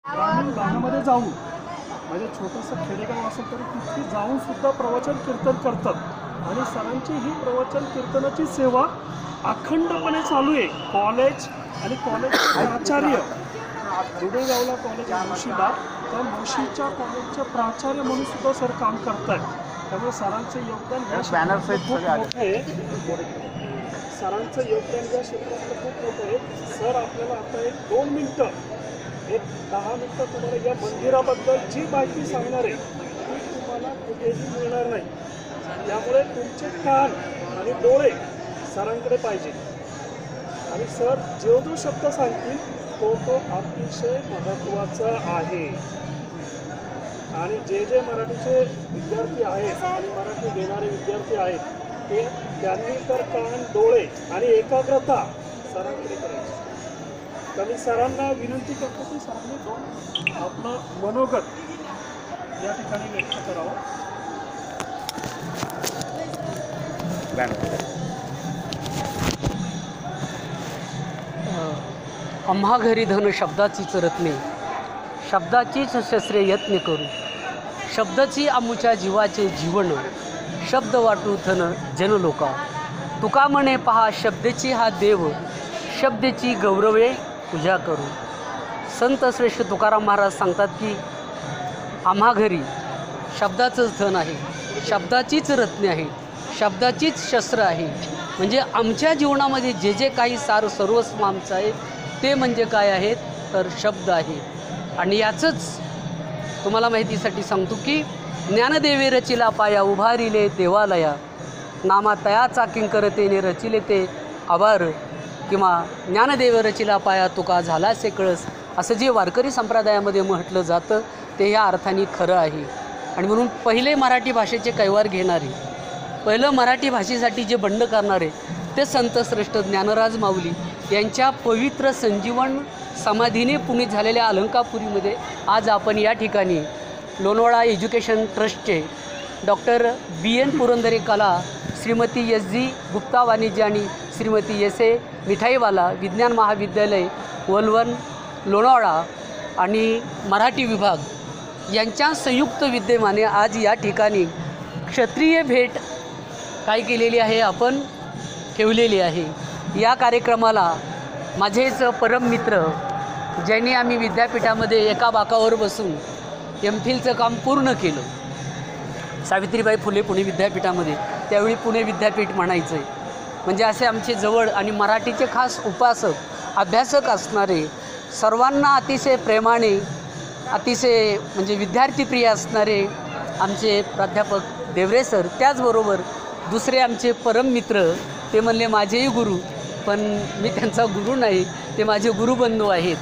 ग्रामीण भागामध्ये जाऊन म्हणजे छोटंसं खेडेगाव असेल तरी तिथे जाऊन सुद्धा प्रवचन कीर्तन करतात आणि सरांची ही प्रवचन कीर्तनाची सेवा अखंडपणे चालू आहे. कॉलेज आणि कॉलेजचे प्राचार्य दुडेगावला कॉलेज मुशीला, त्या मुशीच्या कॉलेजचे प्राचार्य म्हणून सुद्धा सर काम करतात. त्यामुळे सरांचं योगदान या क्षेत्रात खूप मोठं आहे. सरांचं योगदान या क्षेत्रात खूप मोठं आहे. सर आपल्याला आता एक 2 मिनटं 10 मिनटं तुम्हाला या मंदिराबद्दल जी माहिती सांगणार आहे ती तुम्हाला कुठेही मिळणार नाही. त्यामुळे तुमचे कान आणि डोळे सरांकडे पाहिजे आणि सर जो शब्द सांगतील तो अतिशय महत्त्वाचा आहे. आणि जे मराठीचे विद्यार्थी आहेत आणि मराठी घेणारे विद्यार्थी आहेत त्यांनी तर कान डोळे आणि एकाग्रता सरांकडे करायची. तर मी सरांना विनंती करतो की सरांनी आपलं मनोगत या ठिकाणी व्यक्त करावं. आम्हा घरी धन शब्दाचीच रत्ने, शब्दाचीच शस्त्रे यत्न करू, शब्दाची आमुच्या जीवाचे जीवन, शब्द वाटू धन जनलोका. तुका म्हणे पहा शब्दाची हा देव, शब्दाची गौरवे पूजा करू. संत श्रेष्ठ तुकाराम महाराज सांगतात की आम्हा घरी शब्दाचंच धन आहे, शब्दाचीच रत्ने आहे, शब्दाचीच शस्त्र आहे. म्हणजे आमच्या जीवनामध्ये जे जे काही सार सर्वस्व आमचं आहे ते म्हणजे काय आहेत तर शब्द आहे. आणि याचंच तुम्हाला माहितीसाठी सांगतो की ज्ञानदेवे रचिला पाया उभारिले देवालया, नामा तयाचा किंकरतेने रचिले ते आभार, किंवा ज्ञानदेव रचिला पाया तुका झालासे कळस, असं जे वारकरी संप्रदायामध्ये म्हटलं जातं ते ह्या अर्थाने खरं आहे. आणि म्हणून पहिले मराठी भाषेचे कैवार घेणारे, पहिलं मराठी भाषेसाठी जे बंड करणारे ते संत श्रेष्ठ ज्ञानराज माऊली यांच्या पवित्र संजीवन समाधीने पुनीत झालेल्या अलंकापुरीमध्ये आज आपण या ठिकाणी लोणावळा एज्युकेशन ट्रस्टचे डॉक्टर BN पुरंदरे कला, श्रीमती SG गुप्ता वाणिज्य आणि श्रीमती SA मिठाईवाला विज्ञान महाविद्यालय वलवण लोणावळा आणि मराठी विभाग यांच्या संयुक्त विद्यमाने आज या ठिकाणी क्षत्रिय भेट काय केलेली आहे, आपण ठेवलेली आहे. या कार्यक्रमाला माझेच परम मित्र ज्यांनी आम्ही विद्यापीठामध्ये एका बाकावर बसून MPhilचं काम पूर्ण केलं, सावित्रीबाई फुले पुणे विद्यापीठामध्ये, त्यावेळी पुणे विद्यापीठ म्हणायचं आहे. म्हणजे असे आमचे जवळ आणि मराठीचे खास उपासक अभ्यासक असणारे, सर्वांना अतिशय प्रेमाने अतिशय म्हणजे विद्यार्थीप्रिय असणारे आमचे प्राध्यापक देवरे सर, त्याचबरोबर दुसरे आमचे परम मित्र ते म्हणले माझेही गुरु, पण मी त्यांचा गुरु नाही, ते माझे गुरुबंधू आहेत.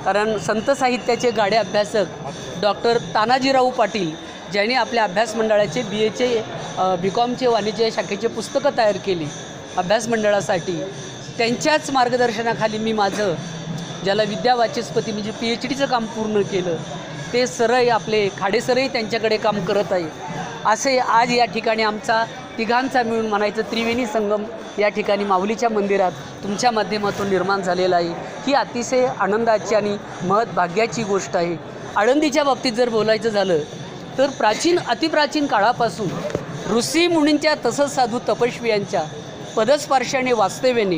कारण संत साहित्याचे गाडे अभ्यासक डॉक्टर तानाजीराव पाटील ज्यांनी आपल्या अभ्यास मंडळाचे BAचे BComचे वाणिज्य शाखेचे पुस्तकं तयार केली अभ्यास मंडळासाठी, त्यांच्याच मार्गदर्शनाखाली मी माझं ज्याला विद्यावाचस्पती म्हणजे PhDचं काम पूर्ण केलं. ते सरही आपले खाडेसरही त्यांच्याकडे काम करत आहे. असे आज या ठिकाणी आमचा तिघांचा मिळून म्हणायचं त्रिवेणी संगम या ठिकाणी माऊलीच्या मंदिरात तुमच्या माध्यमातून निर्माण झालेला आहे. ही अतिशय आनंदाची आणि महत्भाग्याची गोष्ट आहे. आळंदीच्या बाबतीत जर बोलायचं झालं तर प्राचीन अतिप्राचीन काळापासून ऋषी मुनींच्या तसंच साधू तपस्वियांच्या पदस्पर्शाने वास्तव्याने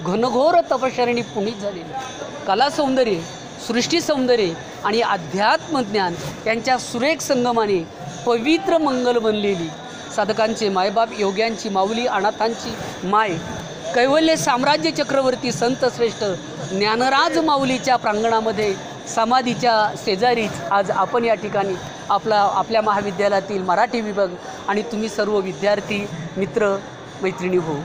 घनघोर तपश्चरणी पुनीत झालेली कला सौंदर्य, सृष्टी सौंदर्य आणि अध्यात्मज्ञान यांच्या सुरेख संगमाने पवित्र मंगल बनलेली साधकांचे मायबाप, योग्यांची माऊली, अनाथांची माय, कैवल्य साम्राज्य चक्रवर्ती संत श्रेष्ठ ज्ञानराज माऊलीच्या प्रांगणामध्ये समाधीच्या शेजारीच आज आपण या ठिकाणी आपल्या महाविद्यालयातील मराठी विभाग आणि तुम्ही सर्व विद्यार्थी मित्र मैत्रिणी हो.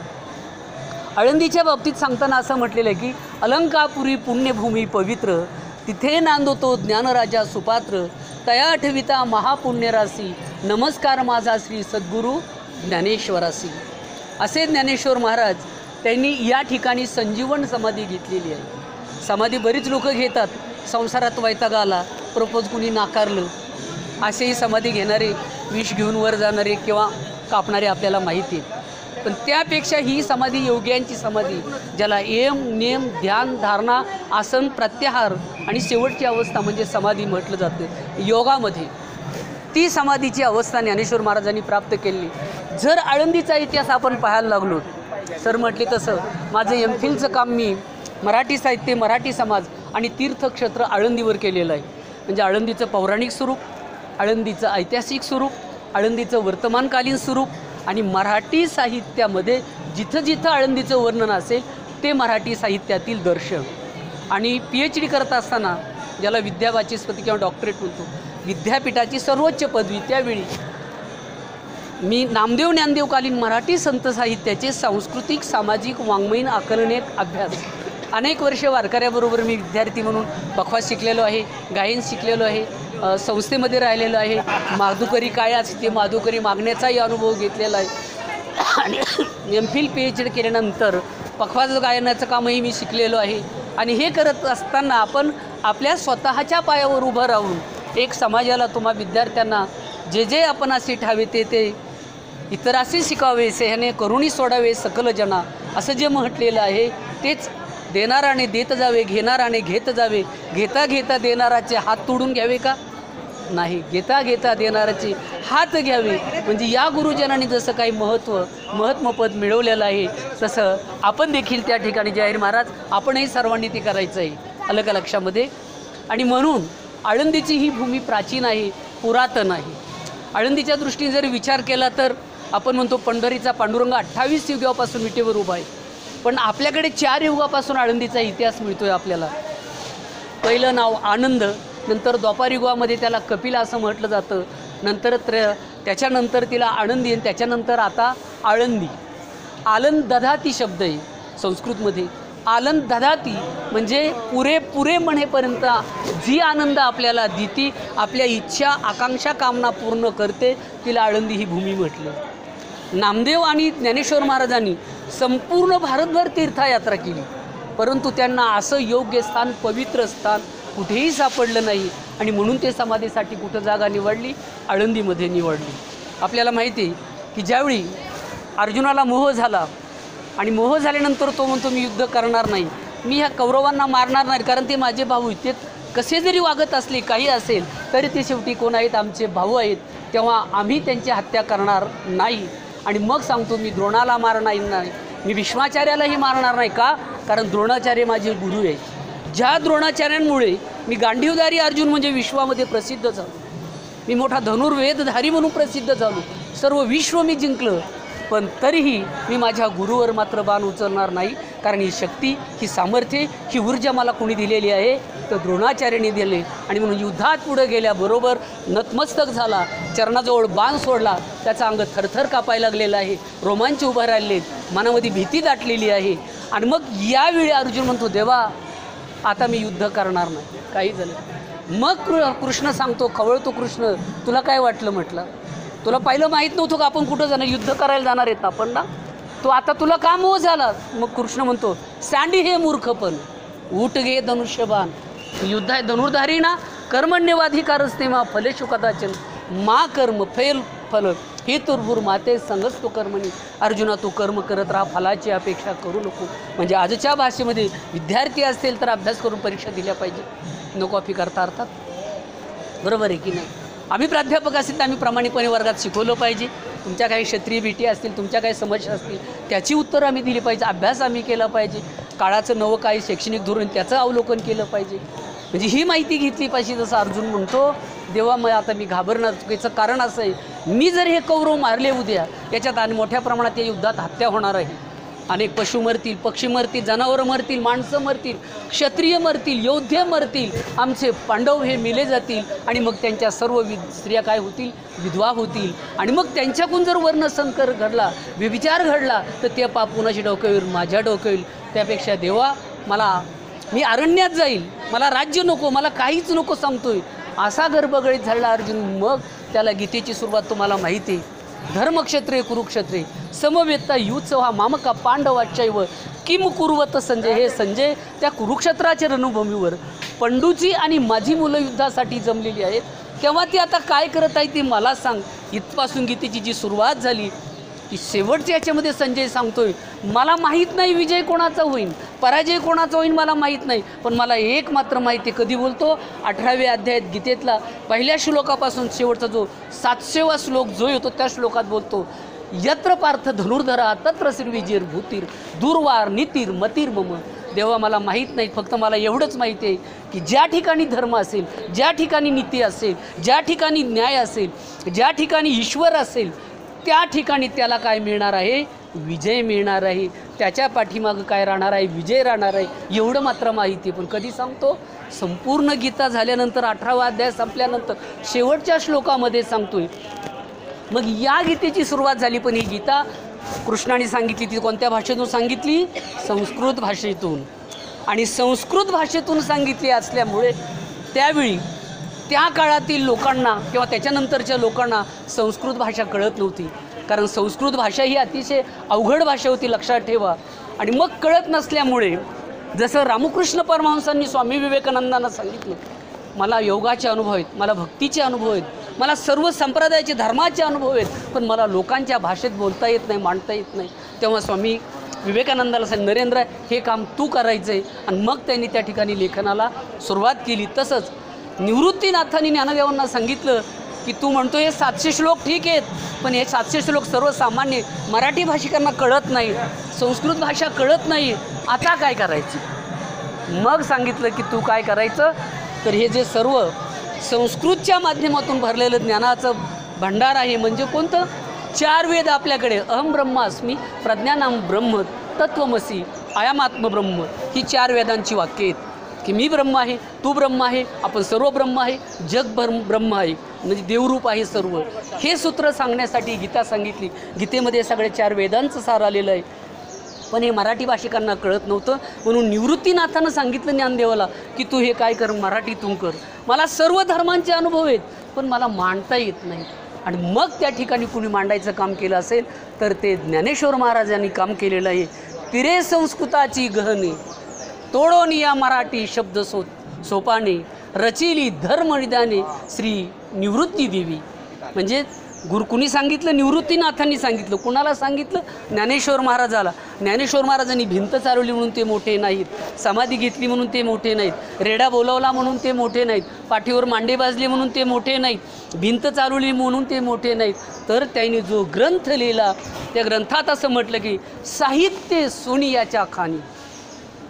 आळंदीच्या बाबतीत सांगताना असं म्हटलेलं आहे की अलंकापुरी पुण्यभूमी पवित्र, तिथे नांदतो ज्ञानराजा सुपात्र, तया आठविता महापुण्यरासी, नमस्कार माझा श्री सद्गुरू ज्ञानेश्वरासी. असे ज्ञानेश्वर महाराज त्यांनी या ठिकाणी संजीवन समाधी घेतलेली आहे. समाधी बरीच लोक घेतात, संसारात वैताग आला, प्रपोज कुणी नाकारलं, असेही समाधी घेणारे, विष घेऊन वर जाणारे किंवा कापणारे आपल्याला माहिती आहेत. पण त्यापेक्षा ही समाधी योग्यांची समाधी, ज्याला यम नियम ध्यान धारणा आसन प्रत्याहार आणि शेवटची अवस्था म्हणजे समाधी म्हटलं जातं योगामध्ये, ती समाधीची अवस्था ज्ञानेश्वर महाराजांनी प्राप्त केली. जर आळंदीचा इतिहास आपण पाहायला लागलो, सर म्हटले तसं माझं एमफिलचं काम मी मराठी साहित्य मराठी समाज आणि तीर्थक्षेत्र आळंदीवर केलेलं आहे. म्हणजे आळंदीचं पौराणिक स्वरूप, आळंदीचं ऐतिहासिक स्वरूप, आळंदीचं वर्तमानकालीन स्वरूप आणि मराठी साहित्यामध्ये जिथं जिथं आळंदीचं वर्णन असेल ते मराठी साहित्यातील दर्शन. आणि PhD करत असताना, ज्याला विद्यावाचस्पती किंवा डॉक्टरेट म्हणतो, विद्यापीठाची सर्वोच्च पदवी, त्यावेळी मी नामदेव ज्ञानदेवकालीन मराठी संत साहित्याचे सांस्कृतिक सामाजिक वाङ्मयीन आकलनीय अभ्यास अनेक वर्षे वारकऱ्याबरोबर मी विद्यार्थी म्हणून बखवास शिकलेलो आहे, गायन शिकलेलो आहे, संस्थेमध्ये राहिलेलो आहे. माधुकरी काय असते माधुकरी मागण्याचाही अनुभव घेतलेला आहे. आणि MPhil PhD केल्यानंतर बखवास गायनाचं कामही मी शिकलेलो आहे. आणि हे करत असताना आपण आपल्या स्वतःच्या पायावर उभं राहून एक समाजाला, तुम्हा विद्यार्थ्यांना जे जे आपण असे ठावे ते इतराशी शिकावे, सेहने करुणी सोडावे सकल जना, असं जे म्हटलेलं आहे तेच देणाराने देत जावे, घेणाराने घेत जावे, घेता घेता देणाराचे हात तोडून घ्यावे का? नाही, घेता घेता देणाराचे हात घ्यावे. म्हणजे या गुरुजनांनी जसं काही महत्त्वपद मिळवलेलं आहे तसं आपण देखील त्या ठिकाणी जाहीर महाराज आपणही सर्वांनी ते करायचं आहे, आलं का लक्षामध्ये. आणि म्हणून आळंदीची ही भूमी प्राचीन आहे, पुरातन आहे. आळंदीच्या दृष्टीने जर विचार केला तर आपण म्हणतो पंढरीचा पांडुरंग 28 युगापासून विटेवर उभा आहे, पण आपल्याकडे 4 युगापासून आळंदीचा इतिहास मिळतो आहे आपल्याला. पहिलं नाव आनंद, नंतर द्वापार युगामध्ये त्याला कपिला असं म्हटलं जातं, नंतर त्याच्यानंतर तिला आनंदी आणि त्याच्यानंतर आता आळंदी. आनंद दधाती शब्द आहे संस्कृतमध्ये. आनंद दधाती म्हणजे पुरे म्हणेपर्यंत जी आनंद आपल्याला देती, आपल्या इच्छा आकांक्षा कामना पूर्ण करते, तिला आळंदी ही भूमी म्हटलं. नामदेव आणि ज्ञानेश्वर महाराजांनी संपूर्ण भारतभर तीर्थयात्रा केली, परंतु त्यांना असं योग्य स्थान, पवित्र स्थान कुठेही सापडलं नाही. आणि म्हणून ते समाधीसाठी कुठं जागा निवडली? आळंदीमध्ये निवडली. आपल्याला माहिती आहे की ज्यावेळी अर्जुनाला मोह झाला आणि मोह झाल्यानंतर तो म्हणतो मी युद्ध करणार नाही, मी ह्या कौरवांना मारणार नाही, कारण ते माझे भाऊ आहेत, ते कसे जरी वागत असले काही असेल तरी ते शेवटी कोण आहेत? आमचे भाऊ आहेत, तेव्हा आम्ही त्यांची हत्या करणार नाही. आणि मग सांगतो मी द्रोणाला मारणार नाही, मी भीष्माचार्यालाही मारणार नाही. का? कारण द्रोणाचार्य माझे गुरु आहे. ज्या द्रोणाचार्यांमुळे मी गांडीवधारी अर्जुन म्हणजे विश्वामध्ये प्रसिद्ध झालो, मी मोठा धनुर्वेदधारी म्हणून प्रसिद्ध झालो, सर्व विश्व मी जिंकलं, पण तरीही मी माझ्या गुरुवर मात्र बाण उचलणार नाही. कारण ही शक्ती, ही सामर्थ्य, ही ऊर्जा मला कोणी दिलेली आहे? तर द्रोणाचार्याने दिले. आणि म्हणून युद्धात पुढे गेल्याबरोबर नतमस्तक झाला, चरणाजवळ बाण सोडला, त्याचा अंग थरथर कापायला लागलेला आहे, रोमांच उभं राहिलेत, मनामध्ये भीती दाटलेली आहे. आणि मग यावेळी अर्जुन म्हणतो देवा आता मी युद्ध करणार नाही, काही झालं. मग कृष्ण सांगतो, खवळतो कृष्ण, तुला काय वाटलं? म्हटलं तुला पहिलं माहीत नव्हतं का आपण कुठं जाणार, युद्ध करायला जाणार आहेत आपण ना, तो आता तुला का मोह झाला? मग कृष्ण म्हणतो सांडी हे मूर्खपण, उठ गे धनुष्यबाण, युद्ध आहे धनुर्धारी ना, कर्मण्यवाधिकारस्ते मा फलेषु कदाचन मा कर्म फल हे तुर्भूर माते संगच तो कर्मणी. अर्जुना तू कर्म करत राहा, फलाची अपेक्षा करू नको. म्हणजे आजच्या भाषेमध्ये विद्यार्थी असतील तर अभ्यास करून परीक्षा दिल्या पाहिजे, नो कॉपी करता अर्थात. बरोबर आहे की नाही? आम्ही प्राध्यापक असतील तर आम्ही प्रामाणिकपणे वर्गात शिकवलं पाहिजे. तुमच्या काही क्षेत्रीय भीती असतील, तुमच्या काही समस्या असतील, त्याची उत्तरं आम्ही दिली पाहिजे, अभ्यास आम्ही केला पाहिजे, काळाचं नवं काही शैक्षणिक धोरण त्याचं अवलोकन केलं पाहिजे. म्हणजे ही माहिती घेतली पाहिजे. जसं अर्जुन म्हणतो देवा मग आता मी घाबरणार, याचं कारण असं आहे मी जर हे कौरव मारले उद्या, याच्यात आणि मोठ्या प्रमाणात या युद्धात हत्या होणार आहे, अनेक पशु मरतील, पक्षी मरतील, जनावरं मरतील, माणसं मरतील, क्षत्रिय मरतील, योद्धे मरतील, आमचे पांडव हे मेले जातील. आणि मग त्यांच्या सर्व स्त्रिया काय होतील? विधवा होतील. आणि मग त्यांच्याकडून जर वर्णसंकर घडला, व्यभिचार घडला, तर ते पाप कुणाची डोकं येईल? माझ्या डोकं येईल. त्यापेक्षा देवा मी अरण्यात जाईल, मला राज्य नको, मला काहीच नको सांगतोय, असा गर्भगळीत झाला अर्जुन. मग त्याला गीतेची सुरुवात तुम्हाला माहिती आहे, धर्मक्षेत्रे कुरुक्षेत्रे समवेत्ता युत्सवा मामका पांडवाच्चैव किम कुर्वत संजय. हे संजय त्या कुरुक्षेत्राच्या रणभूमीवर पंडूची आणि माझी मुलं युद्धासाठी जमलेली आहेत, तेव्हा ती आता काय करत आहे ती मला सांग. इथपासून गीतेची जी सुरुवात झाली की शेवटच्या याच्यामध्ये संजय सांगतोय, मला माहीत नाही विजय कोणाचा होईल, पराजय कोणाचा होईल मला माहीत नाही, पण मला एक मात्र माहिती आहे. कधी बोलतो? 18व्या अध्यायात गीतेतला पहिल्या श्लोकापासून शेवटचा जो 700वा श्लोक जो येतो त्या श्लोकात बोलतो, यत्र पार्थ धनुर्धरा तत्र श्रीविजयर भूतीर दूरवार नीतीर मतीर मम. देवा मला माहीत नाही, फक्त मला एवढंच माहिती आहे की ज्या ठिकाणी धर्म असेल, ज्या ठिकाणी नीती असेल, ज्या ठिकाणी न्याय असेल, ज्या ठिकाणी ईश्वर असेल, त्या ठिकाणी त्याला काय मिळणार आहे? विजय मिळणार आहे. त्याच्या पाठीमागं काय राहणार आहे? विजय राहणार आहे. एवढं मात्र माहिती आहे. पण कधी सांगतो? संपूर्ण गीता झाल्यानंतर 18वा अध्याय संपल्यानंतर शेवटच्या श्लोकामध्ये सांगतोय. मग या गीतेची सुरुवात झाली, पण ही गीता कृष्णाने सांगितली ती कोणत्या भाषेतून सांगितली? संस्कृत भाषेतून. आणि संस्कृत भाषेतून सांगितली असल्यामुळे त्यावेळी त्या काळातील लोकांना किंवा त्याच्यानंतरच्या लोकांना संस्कृत भाषा कळत नव्हती. कारण संस्कृत भाषा ही अतिशय अवघड भाषा होती, लक्षात ठेवा. आणि मग कळत नसल्यामुळे जसं रामकृष्ण परमहंसांनी स्वामी विवेकानंदांना सांगितलं, मला योगाचे अनुभव आहेत, मला भक्तीचे अनुभव आहेत, मला सर्व संप्रदायाचे धर्माचे अनुभव आहेत, पण मला लोकांच्या भाषेत बोलता येत नाही, मांडता येत नाही. तेव्हा स्वामी विवेकानंदाला सांगितलं, नरेंद्र हे काम तू करायचं आहे. आणि मग त्यांनी त्या ठिकाणी लेखनाला सुरुवात केली. तसंच निवृत्तीनाथांनी ज्ञानदेवांना सांगितलं की तू म्हणतो हे 700 श्लोक ठीक आहेत, पण हे 700 श्लोक सर्वसामान्य मराठी भाषिकांना कळत नाही, संस्कृत भाषा कळत नाही, आता काय करायची? मग सांगितलं की तू काय करायचं, तर हे जे सर्व संस्कृतच्या माध्यमातून भरलेलं ज्ञानाचं भंडार आहे, म्हणजे कोणतं? 4 वेद आपल्याकडे. अहम ब्रह्मास्मी, प्रज्ञानाम ब्रह्म, तत्वमसी, आयामात्मब्रह्म, ही 4 वेदांची वाक्य आहेत की मी ब्रह्म आहे, तू ब्रह्म आहे, आपण सर्व ब्रह्म आहे, जग ब्रह्म आहे, म्हणजे देवरूप आहे सर्व. हे सूत्र सांगण्यासाठी गीता सांगितली. गीतेमध्ये सगळ्या 4 वेदांचं सार आलेलं आहे, पण हे मराठी भाषिकांना कळत नव्हतं. म्हणून निवृत्तीनाथानं सांगितलं ज्ञानदेवाला की तू हे काय कर, मराठीतून कर. मला सर्व धर्मांचे अनुभव आहेत, पण मला मांडता येत नाही. आणि मग त्या ठिकाणी कुणी मांडायचं काम केलं असेल तर ते ज्ञानेश्वर महाराजांनी काम केलेलं आहे. तिरे संस्कृताची गहने तोडून या मराठी शब्द सोपाने, रचिली धर्मनिदाने श्री निवृत्ती देवी. म्हणजे कुणी सांगितलं? निवृत्तीनाथांनी सांगितलं. कुणाला सांगितलं? ज्ञानेश्वर महाराजाला. ज्ञानेश्वर महाराजांनी भिंत चालवली म्हणून ते मोठे नाहीत, समाधी घेतली म्हणून ते मोठे नाहीत, रेडा बोलावला म्हणून ते मोठे नाहीत, पाठीवर मांडे बाजले म्हणून ते मोठे नाहीत, भिंत चालवली म्हणून ते मोठे नाहीत. तर त्यांनी जो ग्रंथ लिहिला त्या ग्रंथात असं म्हटलं की साहित्य सोनियाच्या खाणी.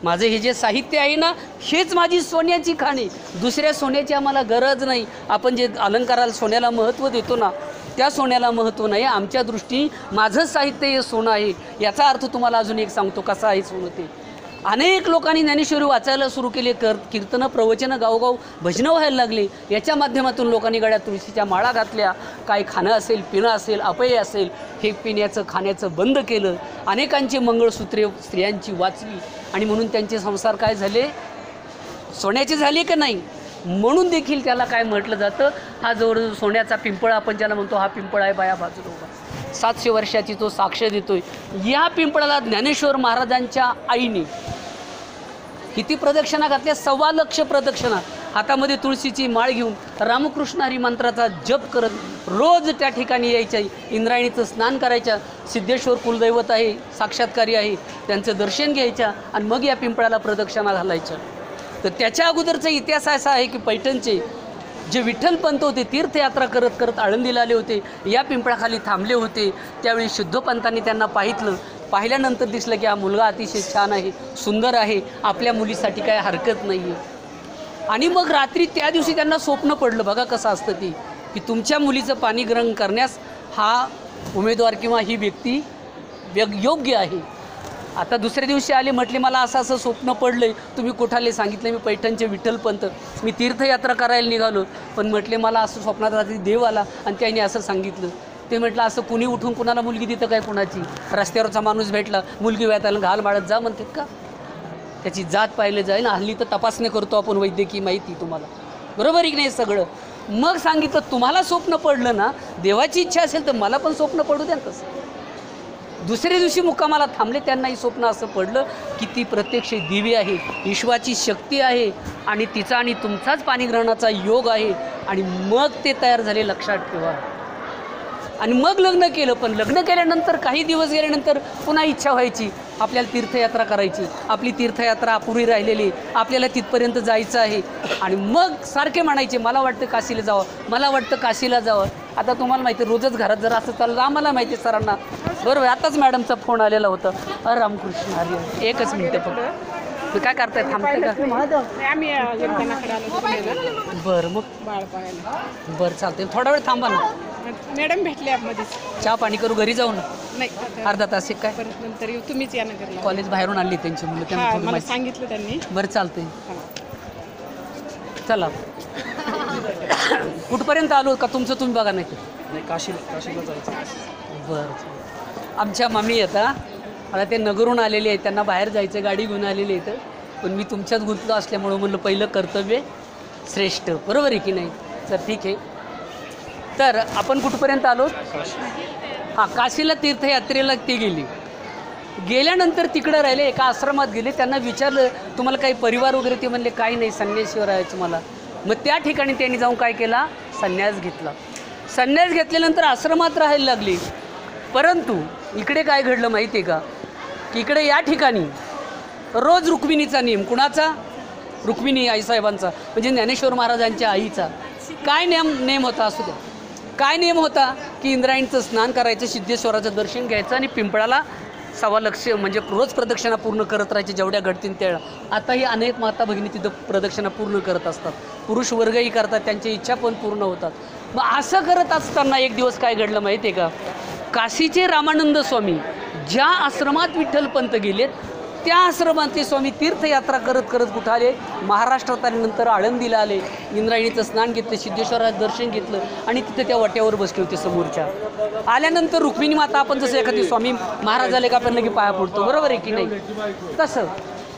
माझं हे जे साहित्य आहे ना, हेच माझी सोन्याची खाणी. दुसऱ्या सोन्याची आम्हाला गरज नाही. आपण जे अलंकाराला सोन्याला महत्त्व देतो ना, त्या सोन्याला महत्त्व नाही. आमच्या दृष्टीने माझं साहित्य हे सोनं आहे. याचा अर्थ तुम्हाला अजून एक सांगतो कसा आहे सोनं ते. अनेक लोकांनी ज्ञानेश्वरी वाचायला सुरू केले, कीर्तनं, प्रवचनं, गावोगाव भजनं व्हायला लागले. याच्या माध्यमातून लोकांनी गळ्यात तुळशीच्या माळा घातल्या. काय खाणं असेल, पिणं असेल, अपय असेल, हे पिण्याचं खाण्याचं बंद केलं. अनेकांची मंगळसूत्रे स्त्रियांची वाचली आणि म्हणून त्यांचे संसार काय झाले? सोन्याचे झाले का नाही? म्हणून देखील त्याला काय म्हटलं जातं, हा जवळ सोन्याचा पिंपळ आपण ज्याला म्हणतो, हा पिंपळ आहे बाया बाजूला उभा, 700 वर्षाची तो साक्ष देतोय. या पिंपळाला ज्ञानेश्वर महाराजांच्या आईने किती प्रदक्षिणा घातल्या? 1.25 लाख प्रदक्षिणा. हातामध्ये तुळशीची माळ घेऊन रामकृष्ण हरी मंत्राचा जप करत रोज त्या ठिकाणी यायच्या. इंद्रायणीचं स्नान करायच्या. सिद्धेश्वर कुलदैवत आहे, साक्षात्कारी आहे, त्यांचं दर्शन घ्यायच्या आणि मग या पिंपळाला प्रदक्षिणा घालायच्या. तर त्याच्या अगोदरचा इतिहास असा आहे की पैठणचे जे विठ्ठलपंत होते तीर्थयात्रा करत करत आळंदीला आले होते, या पिंपळाखाली थांबले होते. त्यावेळी शुद्धोपंतांनी त्यांना पाहिल्यानंतर दिसलं की हा मुलगा अतिशय छान आहे, सुंदर आहे, आपल्या मुलीसाठी काय हरकत नाही आहे. आणि मग रात्री त्या दिवशी त्यांना स्वप्न पडलं. बघा कसं असतं ती, की तुमच्या मुलीचं पाणी ग्रहण करण्यास हा उमेदवार किंवा ही व्यक्ती योग्य आहे. आता दुसऱ्या दिवशी आले, म्हटले मला असं असं स्वप्न पडलं आहे. तुम्ही कुठाले? सांगितलं मी पैठणचे विठ्ठलपंत, मी तीर्थयात्रा करायला निघालो, पण म्हटले मला असं स्वप्नात रात्री देव आला आणि त्याने असं सांगितलं. ते म्हटलं असं कुणी उठून कुणाला मुलगी देतं काय? कुणाची? रस्त्यावरचा माणूस भेटला, मुलगी वेताला घाल बाळत जा म्हणतात का? त्याची जात पाहिलं जाईल. हल्ली तर तपासणी करतो आपण, वैद्यकीय माहिती तुम्हाला, बरोबर आहे की नाही सगळं. मग सांगितलं तुम्हाला स्वप्न पडलं ना, देवाची इच्छा असेल तर मला पण स्वप्न पडू द्या. तसं दुसऱ्या दिवशी मुक्कामाला थांबले, त्यांनाही स्वप्न असं पडलं की ती प्रत्यक्ष देवी आहे, ईश्वराची शक्ती आहे आणि तिचा आणि तुमचाच पाणीग्रहणाचा योग आहे. आणि मग ते तयार झाले. लक्षात ठेवा, आणि मग लग्न केलं. पण लग्न केल्यानंतर काही दिवस गेल्यानंतर पुन्हा इच्छा व्हायची आपल्याला तीर्थयात्रा करायची. आपली तीर्थयात्रा अपुरी राहिलेली, आपल्याला तिथपर्यंत जायचं आहे. आणि मग सारखे म्हणायचे मला वाटतं काशीला जावं, मला वाटतं काशीला जावं. आता तुम्हाला माहिती आहे रोजच घरात जर असं चाललं आम्हाला माहिती आहे सरांना बरोबर. आताच मॅडमचा फोन आलेला होता. अरे रामकृष्ण हरी, एकच मिनटं फक्त. मी काय करताय थांबते का? बरं मग बरं चालते. थोडा वेळ थांबा ना मॅडम भेटले मध्ये. चहा पाणी करू घरी जाऊ ना. नाही अर्धा तास एक काय परत नंतर येऊ. तुम्हीच या नगरला. कॉलेज बाहेरून आणली त्यांची मुलं त्यांना थोडी मला माहिती. सांगितलं त्यांनी. बरं चालतंय चला. कुठपर्यंत आलो का तुमचं तुम्ही बघा. नाही काशीला जायचं. बरं आमच्या मामी आता आता ते नगरून आलेले आहेत, त्यांना बाहेर जायचं गाडी घेऊन आलेली आहेत. पण मी तुमच्यात गुंतलो असल्यामुळं म्हणलं पहिलं कर्तव्य श्रेष्ठ, बरोबर आहे की नाही. तर ठीक आहे. तर आपण कुठपर्यंत आलो. हां काशीला तीर्थयात्रेला ते गेल्यानंतर तिकडं राहिले. एका आश्रमात गेले. त्यांना विचारलं तुम्हाला काही परिवार वगैरे. ते म्हणले काही नाही, संन्यासीवर राहायचं मला. मग त्या ठिकाणी त्यांनी जाऊन काय केला, संन्यास घेतला. संन्यास घेतल्यानंतर आश्रमात राहायला लागले. परंतु इकडे काय घडलं माहिती आहे का, की इकडे या ठिकाणी रोज रुक्मिणीचा नियम. कुणाचा? रुक्मिणी आईसाहेबांचा, म्हणजे ज्ञानेश्वर महाराजांच्या आईचा. काय नेम होता असू द्या. काय नियम होता की इंद्रायणीचं स्नान करायचं, सिद्धेश्वराचं दर्शन घ्यायचं आणि पिंपळाला 1.25 लक्ष म्हणजे रोज प्रदक्षिणा पूर्ण करत राहायचे जेवढ्या घडतील त्या. आताही अनेक माता भगिनी तिथं प्रदक्षिणा पूर्ण करत असतात. पुरुष वर्गही करतात, त्यांच्या इच्छा पण पूर्ण होतात. मग असं करत असताना एक दिवस काय घडलं माहिती आहे का, काशीचे रामानंद स्वामी ज्या आश्रमात विठ्ठलपंत गेलेत त्या आश्रमातले स्वामी तीर्थयात्रा करत करत कुठं आले, महाराष्ट्रात आल्यानंतर आळंदीला आले. इंद्रायणीचं स्नान घेतलं, सिद्धेश्वराचं दर्शन घेतलं आणि तिथे त्या वाट्यावर बसले होते समोरच्या. आल्यानंतर रुक्मिणी माता, आपण जसं एखादी स्वामी महाराज आले का आपण लगे पाया पडतो, बरोबर आहे की नाही, तसं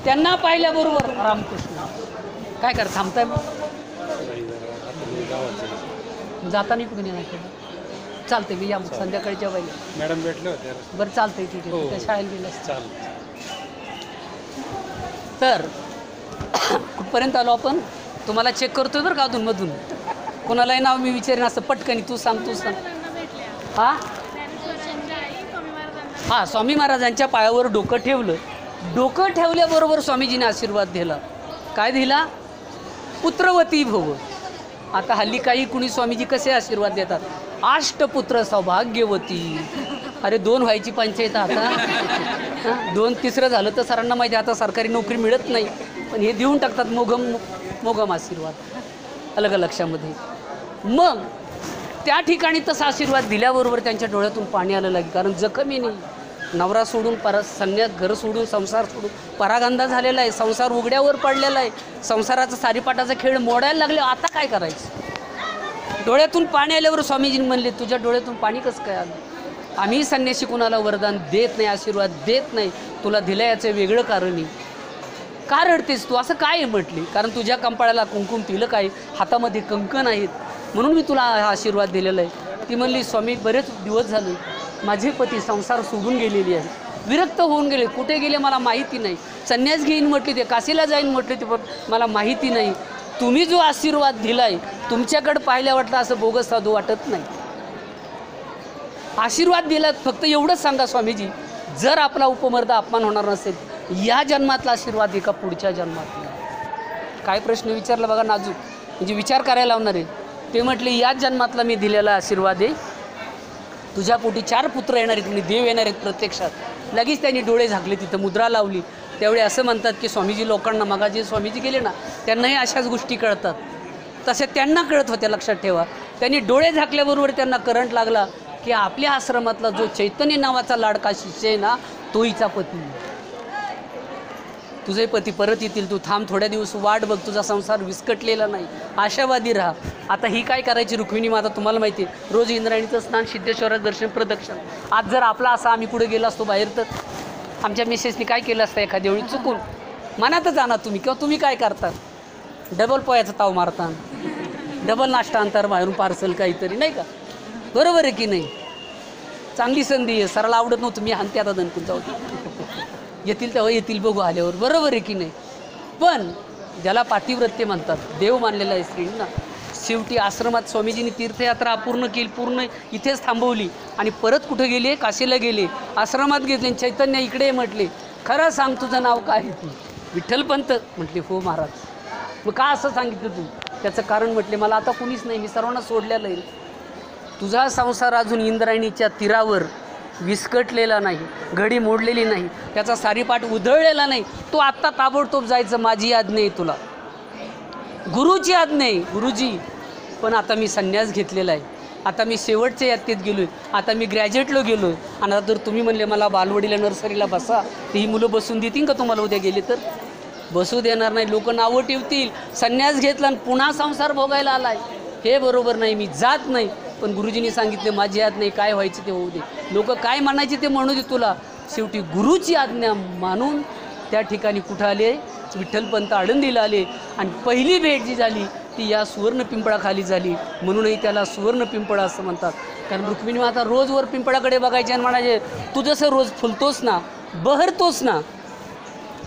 त्यांना पाहिल्याबरोबर रामकृष्ण काय करा थांबताय जाताना कुठे नाही केलं. चालते मी या मग संध्याकाळी जेवायला. मॅडम भेटले होते. बरं चालतंय ठीक आहे. त्या शाळेला गेलं तर कुठपर्यंत आलो आपण. तुम्हाला चेक करतोय बरं का अधूनमधून. कोणालाही नाव मी विचारेन असं पटकनी तू सांग. हां हां स्वामी महाराजांच्या पायावर डोकं ठेवलं. डोकं ठेवल्याबरोबर स्वामीजीने आशीर्वाद दिला. काय दिला? पुत्रवती भव. आता हल्ली काही कुणी स्वामीजी कसे आशीर्वाद देतात, अष्टपुत्र सौभाग्यवती. अरे 2 व्हायची पंचायत आता 2 तिसरं झालं तर सरांना माहिती आता सरकारी नोकरी मिळत नाही, पण हे देऊन टाकतात मोगम आशीर्वाद अलग लक्षामध्ये. मग त्या ठिकाणी तसा आशीर्वाद दिल्याबरोबर त्यांच्या डोळ्यातून पाणी आलं लागेल. कारण जखमी नाही, नवरा सोडून संन्यास, घर सोडून, संसार सोडून परागंदा झालेला आहे, संसार उघड्यावर पडलेला आहे, संसाराचा सारीपाटाचा खेळ मोडायला लागले. आता काय करायचं? डोळ्यातून पाणी आल्यावर स्वामीजींनी म्हणले तुझ्या डोळ्यातून पाणी कसं काय आलं? आम्ही संन्यासी कुणाला वरदान देत नाही, आशीर्वाद देत नाही, तुला दिलं याचं वेगळं कारण आहे. का रडतेस तू? असं काय म्हटली? कारण तुझ्या कंपाळाला कुंकुम तिलक आहे, हातामध्ये कंकण आहेत, म्हणून मी तुला हा आशीर्वाद दिलेला आहे. ती म्हणली स्वामी बरेच दिवस झाले माझे पती संसार सोडून गेलेली आहे, विरक्त होऊन गेले, कुठे गेले मला माहिती नाही. संन्यास घेईन म्हटले ते, काशीला जाईन म्हटले ते, पण मला माहिती नाही. तुम्ही जो आशीर्वाद दिलाय तुमच्याकडे पाहिल्या वाटलं असं बोगस साधू वाटत नाही. आशीर्वाद दिला फक्त एवढंच सांगा स्वामीजी, जर आपला उपमर्द अपमान होणार नसेल या जन्मातला आशीर्वाद आहे का पुढच्या जन्मातला? काय प्रश्न विचारला बघा, नाजूक म्हणजे विचार करायला लावणार आहे. ते म्हटले याच जन्मातला मी दिलेला आशीर्वाद आहे, तुझ्या पोटी 4 पुत्र येणार आहेत, म्हणजे देव येणार आहेत प्रत्यक्षात. लगेच त्यांनी डोळे झाकले, तिथं मुद्रा लावली. त्यावेळी असं म्हणतात की स्वामीजी लोकांना, मगा जे स्वामीजी गेले ना त्यांनाही अशाच गोष्टी कळतात, तसे त्यांना कळत होत्या, लक्षात ठेवा. त्यांनी डोळे झाकल्याबरोबर त्यांना करंट लागला की आपल्या आश्रमातला जो चैतन्य नावाचा लाडका शिष्य आहे ना तो हिचा पती. तुझे पती परत येतील, तू थांब, थोड्या दिवस वाट बघ, तुझा संसार विस्कटलेला नाही, आशावादी राहा. आता ही काय करायची रुक्मिणी माता तुम्हाला माहिती आहे, रोज इंद्रायणीचं स्नान, सिद्धेश्वराचं दर्शन, प्रदक्षिण. आज जर आपला असा आम्ही कुठे गेलो असतो बाहेर तर आमच्या मिसेसनी काय केलं असतं एखाद्या वेळी चुकून, मनातच जाणार तुम्ही, किंवा तुम्ही काय करता, डबल पोह्याचा ताव मारता, डबल नाश्ता आणता बाहेरून पार्सल काहीतरी, नाही का? बरोबर आहे की नाही? चांगली संधी आहे, सराला आवडत नव्हतं, मी हानते आता दणकून जाऊ, येतील तेव्हा येतील बघू आल्यावर, बरोबर आहे की नाही? पण ज्याला पातिव्रत्य म्हणतात, देव मानलेला आहे स्त्रींना, शेवटी आश्रमात स्वामीजींनी तीर्थयात्रा अपूर्ण केली, पूर्ण इथेच थांबवली आणि परत कुठे गेले? काशीला गेले, आश्रमात घेतले. चैतन्य इकडे म्हटले, खरं सांग तुझं नाव काय आहे? तू विठ्ठलपंत? म्हटले हो महाराज. मग का असं सांगितलं तू? त्याचं कारण म्हटले, मला आता कुणीच नाही, मी सर्वांना सोडलेलं आहे. तुझा संसार अजून इंद्रायणीच्या तीरावर विस्कटलेला नाही, घडी मोडलेली नाही, त्याचा सारीपाट उधळलेला नाही. तो आत्ता ताबडतोब जायचं, माझी आज्ञा आहे तुला, गुरुची आज्ञा आहे. गुरुजी पण आता मी संन्यास घेतलेला आहे, आता मी शेवटच्या यात्रेत गेलो आहे, आता मी ग्रॅज्युएटला गेलो आहे. आणि आता जर तुम्ही म्हणले मला बालवडीला नर्सरीला बसा, तर ही मुलं बसून देतील का तुम्हाला? उद्या गेले तर बसू देणार नाही. लोक नावं ठेवतील, संन्यास घेतला आणि पुन्हा संसार भोगायला आलाय. हे बरोबर नाही, मी जात नाही. पण गुरुजींनी सांगितले माझी आज्ञा नाही, काय व्हायचं ते होऊ दे, लोक काय म्हणायचे ते म्हणू दे तुला. शेवटी गुरुची आज्ञा मानून त्या ठिकाणी कुठं आले? विठ्ठलपंत आळंदीला आले. आणि पहिली भेट जी झाली ती या सुवर्ण पिंपळाखाली झाली, म्हणूनही त्याला सुवर्ण पिंपळ असं म्हणतात. कारण रुक्मिणी माता रोज वर पिंपळाकडे बघायचे आणि म्हणायचे, तू जसं रोज फुलतोस ना, बहरतोस ना,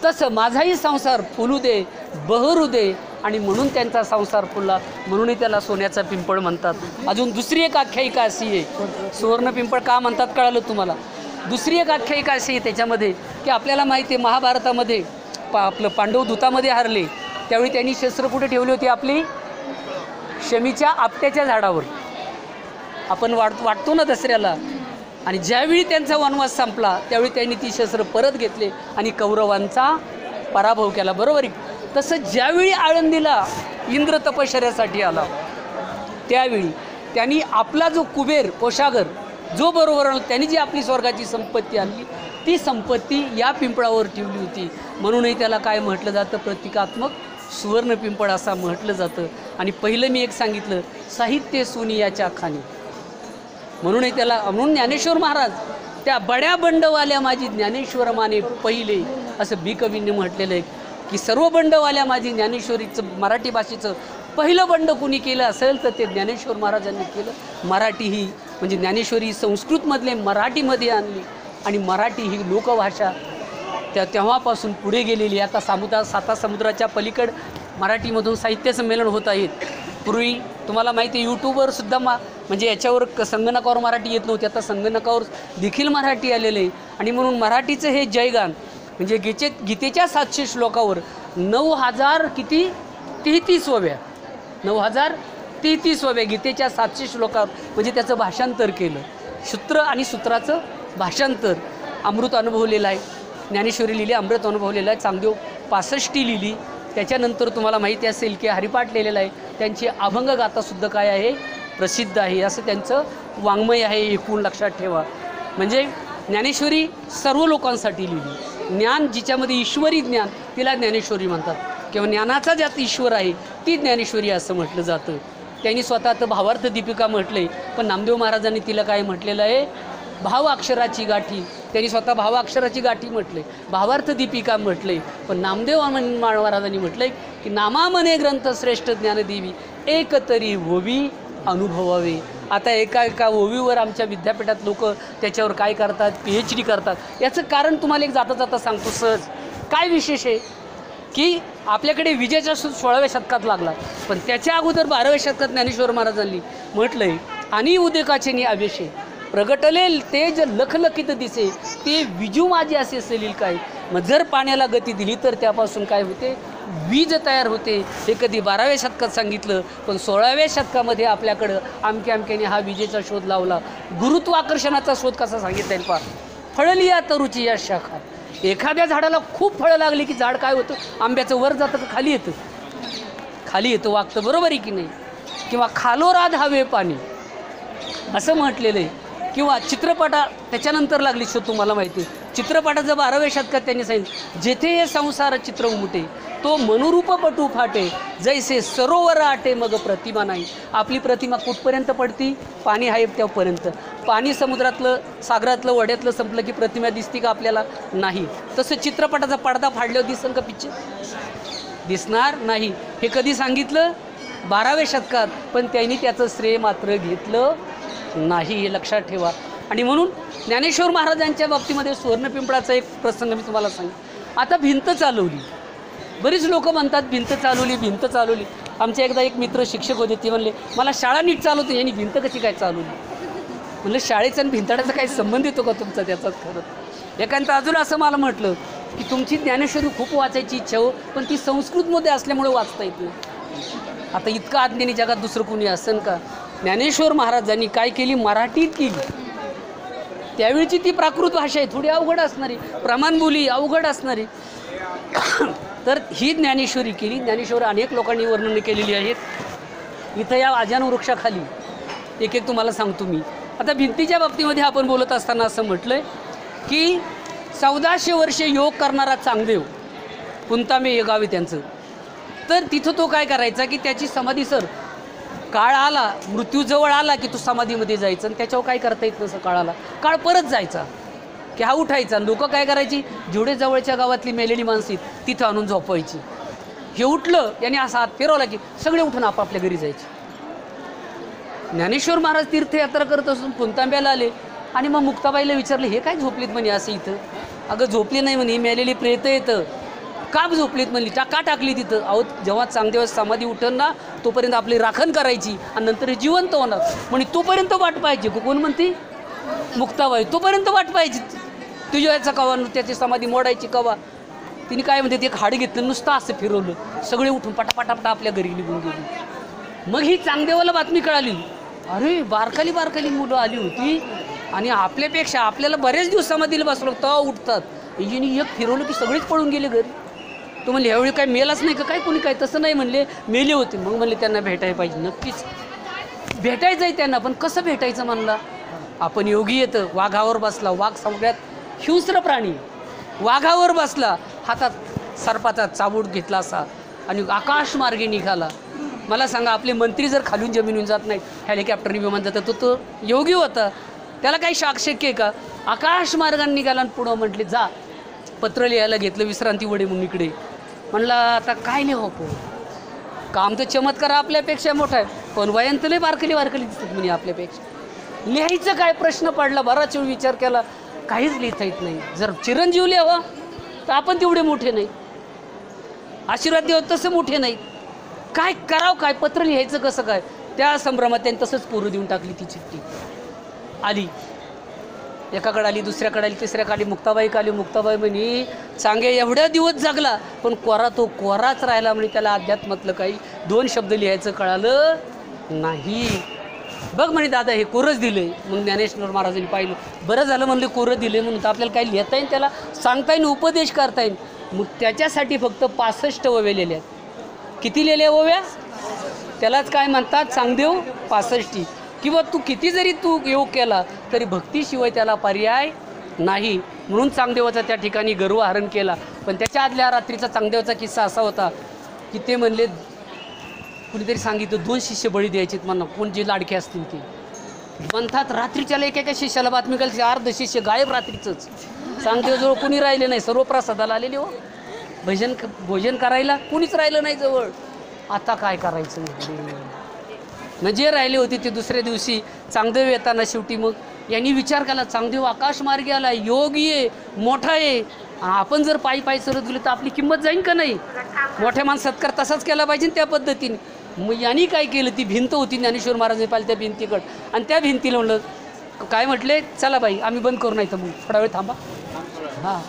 तसं माझाही संसार फुलू दे, बहरू दे. आणि म्हणून त्यांचा संसार फुलला, म्हणूनही त्याला सोन्याचा पिंपळ म्हणतात. अजून दुसरी एक आख्यायिका अशी आहे, सुवर्ण पिंपळ का म्हणतात कळालं तुम्हाला? दुसरी एक आख्यायिका अशी आहे त्याच्यामध्ये की आपल्याला माहिती आहे महाभारतामध्ये आपलं पांडव दूतामध्ये हारले, त्यावेळी त्यांनी शस्त्र कुठे ठेवली होती? आपली शमीच्या आपट्याच्या झाडावर. आपण वाटतो ना दसऱ्याला. आणि ज्यावेळी त्यांचा वनवास संपला त्यावेळी त्यांनी ती शस्त्र परत घेतले आणि कौरवांचा पराभव केला, बरोबर आहे? तसं ज्यावेळी आळंदीला इंद्र तपश्चर्यासाठी आला त्यावेळी त्यांनी आपला जो कुबेर कोशागर जो बरोबर आला, त्यांनी जी आपली स्वर्गाची संपत्ती आणली ती संपत्ती या पिंपळावर ठेवली होती. म्हणूनही त्याला काय म्हटलं जातं? प्रतिकात्मक सुवर्ण पिंपळ असं म्हटलं जातं. आणि पहिलं मी एक सांगितलं, साहित्य सोनियाच्या खाणी, म्हणूनही त्याला. म्हणून ज्ञानेश्वर महाराज त्या बड्या बंडवाल्या माझी ज्ञानेश्वर माने पहिले, असं बी कवींनी म्हटलेलं आहे की सर्व बंडवाल्या माझी ज्ञानेश्वरीचं मराठी भाषेचं पहिलं बंड कुणी केलं असेल तर ते ज्ञानेश्वर महाराजांनी केलं. मराठी ही म्हणजे ज्ञानेश्वरी संस्कृतमधले मराठीमध्ये आणली आणि मराठी ही लोकभाषा तेव्हापासून पुढे गेलेली. आता साता समुद्राच्या पलीकड मराठीमधून साहित्य संमेलन होत आहेत. पूर्वी तुम्हाला माहिती आहे यूट्यूबवर सुद्धा म्हणजे याच्यावर संगणकावर मराठी येत नव्हती, आता संगणकावर देखील मराठी आलेलं आहे. आणि म्हणून मराठीचं हे जयगान म्हणजे गीतेच्या 700 श्लोकावर 9000 किती 9033व्या गीतेच्या 700 श्लोकावर म्हणजे त्याचं भाषांतर केलं. सूत्र आणि सूत्राचं भाषांतर अमृत अनुभवलेलं आहे. ज्ञानेश्वरी लिहिली, अमृत अनुभवलेलं आहे. चांगदेव 65 लिहिली. त्याच्यानंतर तुम्हाला माहिती असेल की हरिपाठ लिहिलेला आहे. त्यांची अभंगगाथासुद्धा काय आहे? प्रसिद्ध आहे. असं त्यांचं वाङ्मय आहे. एकूण लक्षात ठेवा. म्हणजे ज्ञानेश्वरी सर्व लोकांसाठी लिहिली. ज्ञान जिच्यामध्ये ईश्वरी ज्ञान तिला ज्ञानेश्वरी म्हणतात, किंवा ज्ञानाचा ज्यात ईश्वर आहे ती ज्ञानेश्वरी असं म्हटलं जातं. त्यांनी स्वतः तर भावार्थ दीपिका म्हटलं आहे, पण नामदेव महाराजांनी तिला काय म्हटलेलं आहे? भाव अक्षराची गाठी. त्यांनी स्वतः भाव अक्षराची गाठी म्हटले, भावार्थ दीपिका म्हटले. पण नामदेव महाराजांनी म्हटलंय की नामामने ग्रंथ श्रेष्ठ ज्ञानदेवी एक तरी ओवी अनुभवावे. आता एका ओवीवर आमच्या विद्यापीठात लोक त्याच्यावर काय करतात? PhD करतात. याचं कारण तुम्हाला एक जाता जाता सांगतो सहज. काय विशेष आहे की आपल्याकडे विजेचा शोध 16व्या शतकात लागला, पण त्याच्या अगोदर 12व्या शतकात ज्ञानेश्वर महाराजांनी म्हटलंय, आणि उदेकाचे नि आवेशे प्रगटलेल तेज लखलखित दिसे ते विजू माझे असे सलील काय. मग जर पाण्याला गती दिली तर त्यापासून काय होते? वीज तयार होते. हे कधी 12व्या शतकात सांगितलं, पण 16व्या शतकामध्ये आपल्याकडं अमक्याने हा विजेचा शोध लावला. गुरुत्वाकर्षणाचा शोध कसा सांगितला आहे पहा. फळली या तरुची या शाखा. एखाद्या झाडाला खूप फळं लागली की झाड काय होतं? आंब्याचं वर जातं का खाली येतं? खाली येतं, वागतं, बरोबर आहे की नाही? किंवा खालोराध हवे पाणी असं म्हटलेलं आहे. किंवा चित्रपटा त्याच्यानंतर लागली शोध तुम्हाला माहिती आहे. चित्रपटाचं 12व्या शतकात त्यांनी सांगितलं, जेथे हे संसार चित्र उमटे तो मनोरूप पटू फाटे जैसे सरोवर आटे मग प्रतिमा नाही. आपली प्रतिमा कुठपर्यंत पडती? पाणी आहे त्यापर्यंत. पाणी समुद्रातलं सागरातलं वड्यातलं संपलं की प्रतिमा दिसती का आपल्याला? नाही. तसं चित्रपटाचा पडदा फाडल्यावर दिसेल का पिक्चर? दिसणार नाही. हे कधी सांगितलं? 12व्या शतकात. पण त्यांनी त्याचं श्रेय मात्र घेतलं नाही, हे लक्षात ठेवा. आणि म्हणून ज्ञानेश्वर महाराजांच्या बाबतीमध्ये सुवर्णपिंपळाचा एक प्रसंग मी तुम्हाला सांगेन. आता भिंत चालवली, बरीच लोक म्हणतात भिंत चालवली. आमचे एकदा एक मित्र शिक्षक होते, ते म्हणले मला शाळा नीट चालवते, यांनी भिंत कशी काय चालवली. म्हणलं शाळेचा आणि भिंताडाचा काही संबंध येतो का तुमचा त्याचाच. खरं एकांत अजून असं मला म्हटलं की तुमची ज्ञानेश्वरी खूप वाचायची इच्छा हो, पण ती संस्कृतमध्ये असल्यामुळे वाचता येत नाही. आता इतकं अज्ञानी जगात दुसरं कोणी असेल का. ज्ञानेश्वर महाराजांनी काय केली, मराठीत केली. त्यावेळची ती प्राकृत भाषा आहे, थोडी अवघड असणारी, प्रमाणबोली अवघड असणारी. तर ही ज्ञानेश्वरी केली. ज्ञानेश्वरी अनेक लोकांनी वर्णन केलेली आहेत. इथं या आजान वृक्षाखाली एक एक तुम्हाला सांगतो मी. आता भिंतीच्या बाबतीमध्ये आपण बोलत असताना असं म्हटलं आहे की 1400 वर्षे योग करणारा चांगदेव, पुंतामे हे गाव आहे त्यांचं. तर तिथं तो काय करायचा की त्याची समाधी, सर काळ आला, मृत्यू जवळ आला की तो समाधीमध्ये जायचं आणि त्याच्यावर काय करता येत नसं. काळाला काळ परत जायचा की हा उठायचा. लोक काय करायची, जेवढे जवळच्या गावातली मेलेली माणसं तिथं आणून झोपवायची. हे उठलं याने असा हात फिरवला की सगळे उठून आपापल्या घरी जायचे. ज्ञानेश्वर महाराज तीर्थयात्रा करत असून पुंतांब्याला आले आणि मग मुक्ताबाईला विचारलं हे काय झोपलीत म्हणे असं इथं. अगं झोपली नाही म्हणे, मेलेली प्रेत येतं. का झोपलीत म्हणली, का टाकली तिथं. अहो जेव्हा चांगदेव समाधी उठन ना तोपर्यंत आपली राखण करायची आणि नंतर जिवंत होणार म्हणे. तोपर्यंत वाट पाहिजे. कोण म्हणते, मुक्ताबाई. तोपर्यंत वाट पाहिजे. तुझ्या याचा कवा त्याची समाधी मोडायची कवा. तिने काय म्हणते, एक हाड घेतलं नुसतं असं फिरवलं, सगळे उठून पटापटापटा आपल्या घरी निघून गेली. मग ही चांगदेवाला बातमी कळाली, अरे बारकाली बारकाली मुलं आली होती आणि आपल्यापेक्षा आपल्याला बरेच दिवस समाधीला बसलो तेव्हा उठतात. हिने एक फिरवलं की सगळेच पळून गेले घरी. तो म्हणले ह्यावेळी काय मेलाच नाही का काय कोणी, काय तसं नाही म्हणले, मेले होते. मग म्हणले त्यांना भेटायला पाहिजे, नक्कीच भेटायचं आहे त्यांना. पण कसं भेटायचं म्हणला, आपण योगी येतं. वाघावर बसला, वाघ सगळ्यात हिंस्र प्राणी, वाघावर बसला, हातात सर्पाचा चाबूट घेतला असा आणि आकाश मार्गे निघाला. मला सांगा, आपले मंत्री जर खालून जमिनीहून जात नाहीत, हेलिकॉप्टरने विमान जातात, तो योगी होता. त्याला काही शक्य आहे का. आकाश मार्गाने निघाला आणि पुढं म्हटले जा. पत्र लिहायला घेतलं, विश्रांती वडे म्हणून इकडे. म्हणला आता काय लिहो आपण, काम तर चमत्कार आपल्यापेक्षा मोठा आहे, पण वयांत लय बारकली बारकली दिसतात म्हणे आपल्यापेक्षा. लिहायचं काय प्रश्न पडला, बराच वेळ विचार केला, काहीच लिहिता येत नाही. जर चिरंजीव लिहावा तर आपण तेवढे मोठे नाही, आशीर्वाद देव तसं मोठे नाही. काय करावं, काय पत्र लिहायचं कसं काय. त्या संभ्रमात त्यांनी तसंच पोरं देऊन टाकली. ती चिठ्ठी आली, एकाकडे आली, दुसऱ्याकडे आली, तिसऱ्याकडे आली. मुक्ताबाई आली. मुक्ताबाई म्हणे चांगे एवढ्या दिवस जगला पण तो कोराच राहिला म्हणे. त्याला अध्यात्मातलं काही 2 शब्द लिहायचं कळालं नाही. बघ म्हणे दादा हे कोरच दिलं. मग ज्ञानेश्वर महाराजांनी पाहिलं, बरं झालं म्हणले कोरं दिले म्हणून, तर आपल्याला काही लिहिता येईल, त्याला सांगता येईल, उपदेश करता येईल. मग त्याच्यासाठी फक्त 65 ओव्या लिहिल्या आहेत. किती लिहिल्या ओव्या, त्यालाच काय म्हणतात चांगदेव 65. किंवा तू किती जरी योग केला तरी भक्तीशिवाय त्याला पर्याय नाही. म्हणून चांगदेवाचा त्या ठिकाणी गर्वहरण केला. पण त्याच्या आदल्या रात्रीचा चांगदेवाचा किस्सा असा होता की ते म्हणले, कुणीतरी सांगितलं 2 शिष्य बळी द्यायचेत म्हणा, कोण जे लाडके असतील ते. म्हणतात रात्रीच्याला एका शिष्याला बातमी कळली, अर्ध शिष्य गायब रात्रीचंच. चांगदेवाजवळ कुणी राहिले नाही, सर्व प्रसादाला आलेले हो. भोजन करायला कुणीच राहिलं नाही जवळ. आता काय करायचं न जे राहिले होते ते दुसऱ्या दिवशी चांगदेव येताना शेवटी मग यांनी विचार केला, चांगदेव आकाश मार्गी आला, योगी आहे, मोठा आहे, आपण जर पायी पायी सरत गेलो तर आपली किंमत जाईल का नाही. मोठ्या माणसात सत्कार तसाच केला पाहिजे त्या पद्धतीने. मग यांनी काय केलं, ती भिंत होती ज्ञानेश्वर महाराजांनी पाहिलं त्या भिंतीकडं, आणि त्या भिंतीला म्हणलं काय म्हटले, चला बाई आम्ही बंद करू, नाही तर मग थोडा वेळ थांबा. हां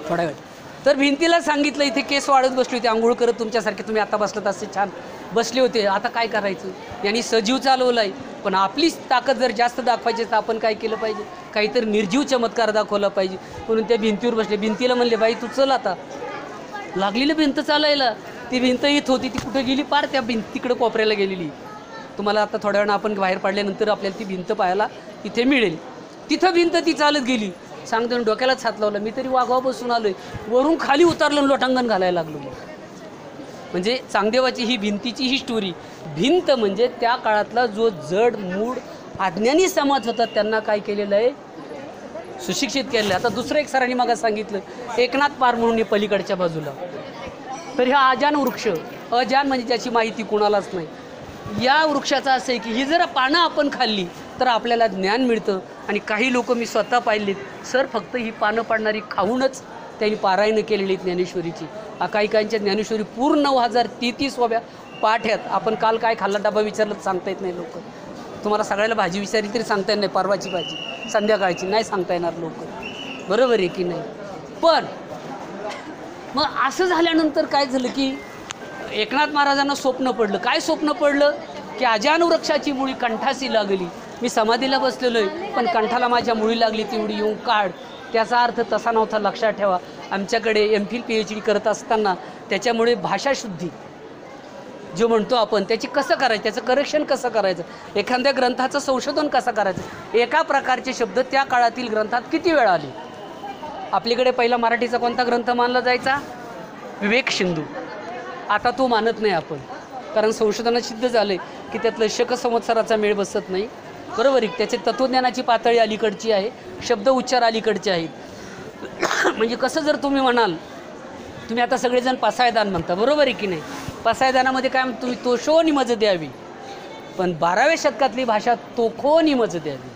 थोडा वेळ. तर भिंतीला सांगितलं, इथे केस वाढत बसले होते, आंघोळ करत तुमच्यासारखे तुम्ही आता बसलात असे छान बसले होते, आता काय करायचं. यांनी सजीव चालवला आहे, पण आपली ताकद जर जास्त दाखवायची तर आपण काय केलं पाहिजे, काहीतरी निर्जीव चमत्कार दाखवला पाहिजे. म्हणून त्या भिंतीवर बसले. भिंतीला म्हणले बाई तू चल आता. लागलेली भिंत चालायला. ती भिंत येत होती, ती कुठं गेली, पार त्या तिकडं कोपऱ्याला गेलेली. तुम्हाला आता थोड्या वेळानं आपण बाहेर पडल्यानंतर आपल्याला ती भिंत पाहायला इथे मिळेल. तिथं भिंत ती चालत गेली. सांगतो डोक्यालाच हात लावला, मी तरी वाघावर बसून आलोय, वरून खाली उतरलं, लोटांगण घालायला लागलो. म्हणजे चांगदेवाची ही भिंतीची ही स्टोरी. भिंत म्हणजे त्या काळातला जो जड मूड अज्ञानी समाज होता त्यांना काय केलेलं आहे, सुशिक्षित केलेलं आहे. आता दुसरं एक सरांनी मागं सांगितलं, एकनाथ पार म्हणून पलीकडच्या बाजूला. तर हा अजान वृक्ष, अजान म्हणजे ज्याची माहिती कुणालाच नाही. या वृक्षाचा असं आहे की ही जर पानं आपण खाल्ली तर आपल्याला ज्ञान मिळतं. आणि काही लोक मी स्वतः पाहिलेत सर, फक्त ही पानं पाडणारी खाऊनच त्यांनी पारायण केलेली ज्ञानेश्वरीची. काही काहींच्या ज्ञानेश्वरी पूर्ण 9033 ओव्या पाठ्यात आपण काल काय खाल्ला डबा विचारलं तर सांगता येत नाही लोक. तुम्हाला सगळ्याला भाजी विचारली तरी सांगता येत नाही, परवाची भाजी संध्याकाळची नाही सांगता येणार लोक. बरोबर आहे की नाही? पण मग असं झाल्यानंतर काय झालं की एकनाथ महाराजांना स्वप्न पडलं. काय स्वप्न पडलं की अजान वृक्षाची मुळी कंठासी लागली. मी समाधीला बसलेलो आहे पण कंठाला माझ्या मुळी लागली, तेवढी येऊन काढ. त्याचा अर्थ तसा नव्हता, लक्षात ठेवा. आमच्याकडे MPhil PhD करत असताना त्याच्यामुळे भाषाशुद्धी जो म्हणतो आपण त्याची कसं करायचं, त्याचं करेक्शन कसं करायचं, एखाद्या ग्रंथाचं संशोधन कसं करायचं, एका प्रकारचे शब्द त्या काळातील ग्रंथात किती वेळा आले. आपल्याकडे पहिला मराठीचा कोणता ग्रंथ मानला जायचा? विवेक सिंधू. आता तो मानत नाही आपण, कारण संशोधनात सिद्ध झालं की त्यातलं शक संवत्सराचा मेळ बसत नाही. बरोबर आहे. त्याची तत्त्वज्ञानाची पातळी अलीकडची आहे, शब्द उच्चार अलीकडचे आहेत. म्हणजे कसं जर तुम्ही म्हणाल, तुम्ही आता सगळेजण पसायदान म्हणता, बरोबर आहे की नाही? पसायदानामध्ये काय तुम्ही तोशो निमज द्यावी, पण 12व्या शतकातली भाषा तोखो निमज द्यावी.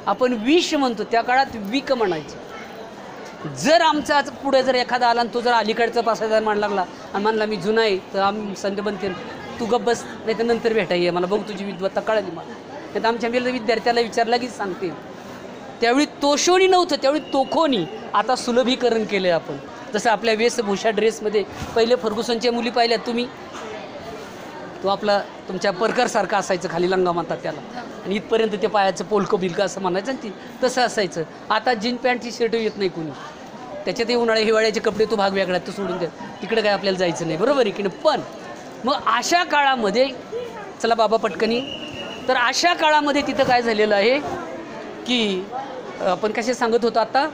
आपण विष म्हणतो, त्या काळात विक म्हणायचे. जर आमचा पुढे जर एखादा आला आणि तो जर अलीकडचा पसायदान मांडला लागला आणि म्हणला मी जुना आहे, तर आम्ही संत बनते तू गप बस, नाही तर नंतर भेटाय मला, बघ तुझी विद्वत्ता कळाली मला. नाही तर आमच्या विद्यार्थ्याला विचारला की सांगते. त्यावेळी तोशोनी नव्हतं, त्यावेळी तोखोनी. आता सुलभीकरण केलं आहे आपण. जसं आपल्या वेशभूषा ड्रेसमध्ये पहिले फर्गुसनच्या मुली पाहिल्या तुम्ही, तो आपला तुमच्या परकरसारखा असायचं, खाली लंगा म्हणतात त्याला, आणि इथपर्यंत ते पायाचं पोलकं बिलकं असं म्हणायचं आणि ती तसं असायचं. आता जीन पॅन्टची शर्ट येत नाही कोणी, त्याच्यातही उन्हाळ्या हिवाळ्याचे कपडे तो भाग वेगळा, तो सोडून द्या, तिकडे काय आपल्याला जायचं नाही. बरोबर आहे की नाही? पण मग अशा काळामध्ये चला बाबा पटकनी, तर अशा काळामध्ये तिथं काय झालेलं आहे की आपण कसे सांगत होतो आता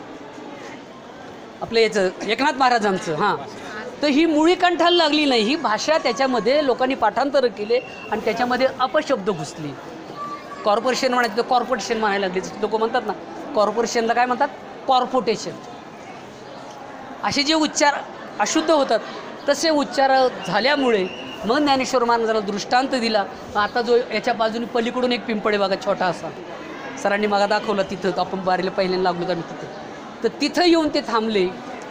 आपलं याचं एकनाथ महाराजांचं, हां, तर ही मुळी कंठाला लागली नाही. ही भाषा त्याच्यामध्ये लोकांनी पाठांतर केले आणि त्याच्यामध्ये अपशब्द घुसले. कॉर्पोरेशन म्हणायचं तर कॉर्पोरेशन म्हणायला लागले. लोक म्हणतात ना कॉर्पोरेशनला काय म्हणतात? कॉर्पोटेशन. असे जे उच्चार अशुद्ध होतात तसे उच्चार झाल्यामुळे मग ज्ञानेश्वर महाराजांना दृष्टांत दिला. आता जो याच्या बाजूने पलीकडून एक पिंपळ आहे बघा, छोटा असा, सरांनी मला दाखवला. तिथं आपण बारीला पहिल्यांदा लागलो तर आम्ही तिथं, तर तिथं येऊन ते थांबले.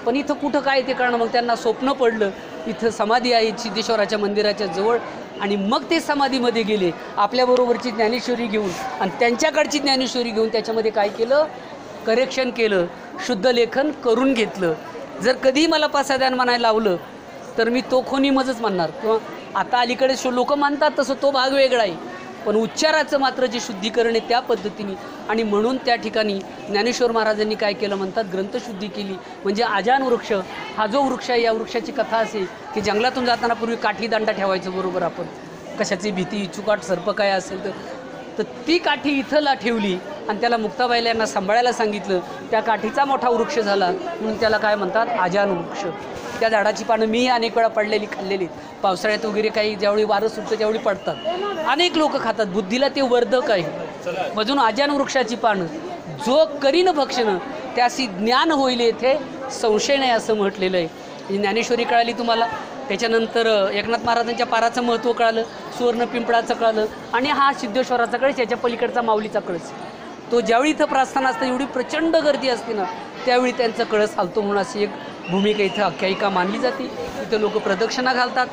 पण इथं कुठं काय ते कळणं. मग त्यांना स्वप्न पडलं इथं समाधी आहे सिद्धेश्वराच्या मंदिराच्या जवळ, आणि मग ते समाधीमध्ये गेले आपल्याबरोबरची ज्ञानेश्वरी घेऊन, आणि त्यांच्याकडची ज्ञानेश्वरी घेऊन त्याच्यामध्ये काय केलं? करेक्शन केलं, शुद्ध लेखन करून घेतलं. जर कधी मला पसायदान म्हणायला लावलं तर मी तो खोनीमजच म्हणणार, किंवा आता अलीकडे लोक मानतात तसं तो भाग वेगळा आहे, पण उच्चाराचं मात्र जे शुद्धीकरण आहे त्या पद्धतीने. आणि म्हणून त्या ठिकाणी ज्ञानेश्वर महाराजांनी काय केलं म्हणतात? ग्रंथशुद्धी केली. म्हणजे आजान वृक्ष हा जो वृक्ष आहे, या वृक्षाची कथा असे की जंगलातून जाताना पूर्वी काठी दांडा ठेवायचं, बरोबर, आपण कशाची भीती चुकाट सर्प काय असेल तर ती काठी इथंला ठेवली आणि त्याला मुक्ताबाईला यांना सांभाळायला सांगितलं. त्या काठीचा मोठा वृक्ष झाला म्हणून त्याला काय म्हणतात? आजान वृक्ष. त्या झाडाची पानं मीही अनेक वेळा पडलेली खाल्लेली, पावसाळ्यात वगैरे काही ज्यावेळी वारं सुटतं त्यावेळी पडतात, अनेक लोक खातात. बुद्धीला ते वर्धक आहे. मधून आजान वृक्षाची पानं जो करीन भक्षण त्यासी ज्ञान होईल, येथे संशय नाही असं म्हटलेलं आहे. ही ज्ञानेश्वरी कळाली तुम्हाला. त्याच्यानंतर एकनाथ महाराजांच्या पाराचं महत्त्व कळालं, सुवर्ण पिंपळाचं कळालं, आणि हा सिद्धेश्वराचा कळस, याच्या पलीकडचा माऊलीचा कळस. तो ज्यावेळी इथं प्रार्थना असतं एवढी प्रचंड गर्दी असते ना, त्यावेळी त्यांचा कळस हालतो म्हणून अशी एक भूमिका इथं आख्यायिका मानली जाते. इथं लोक प्रदक्षिणा घालतात.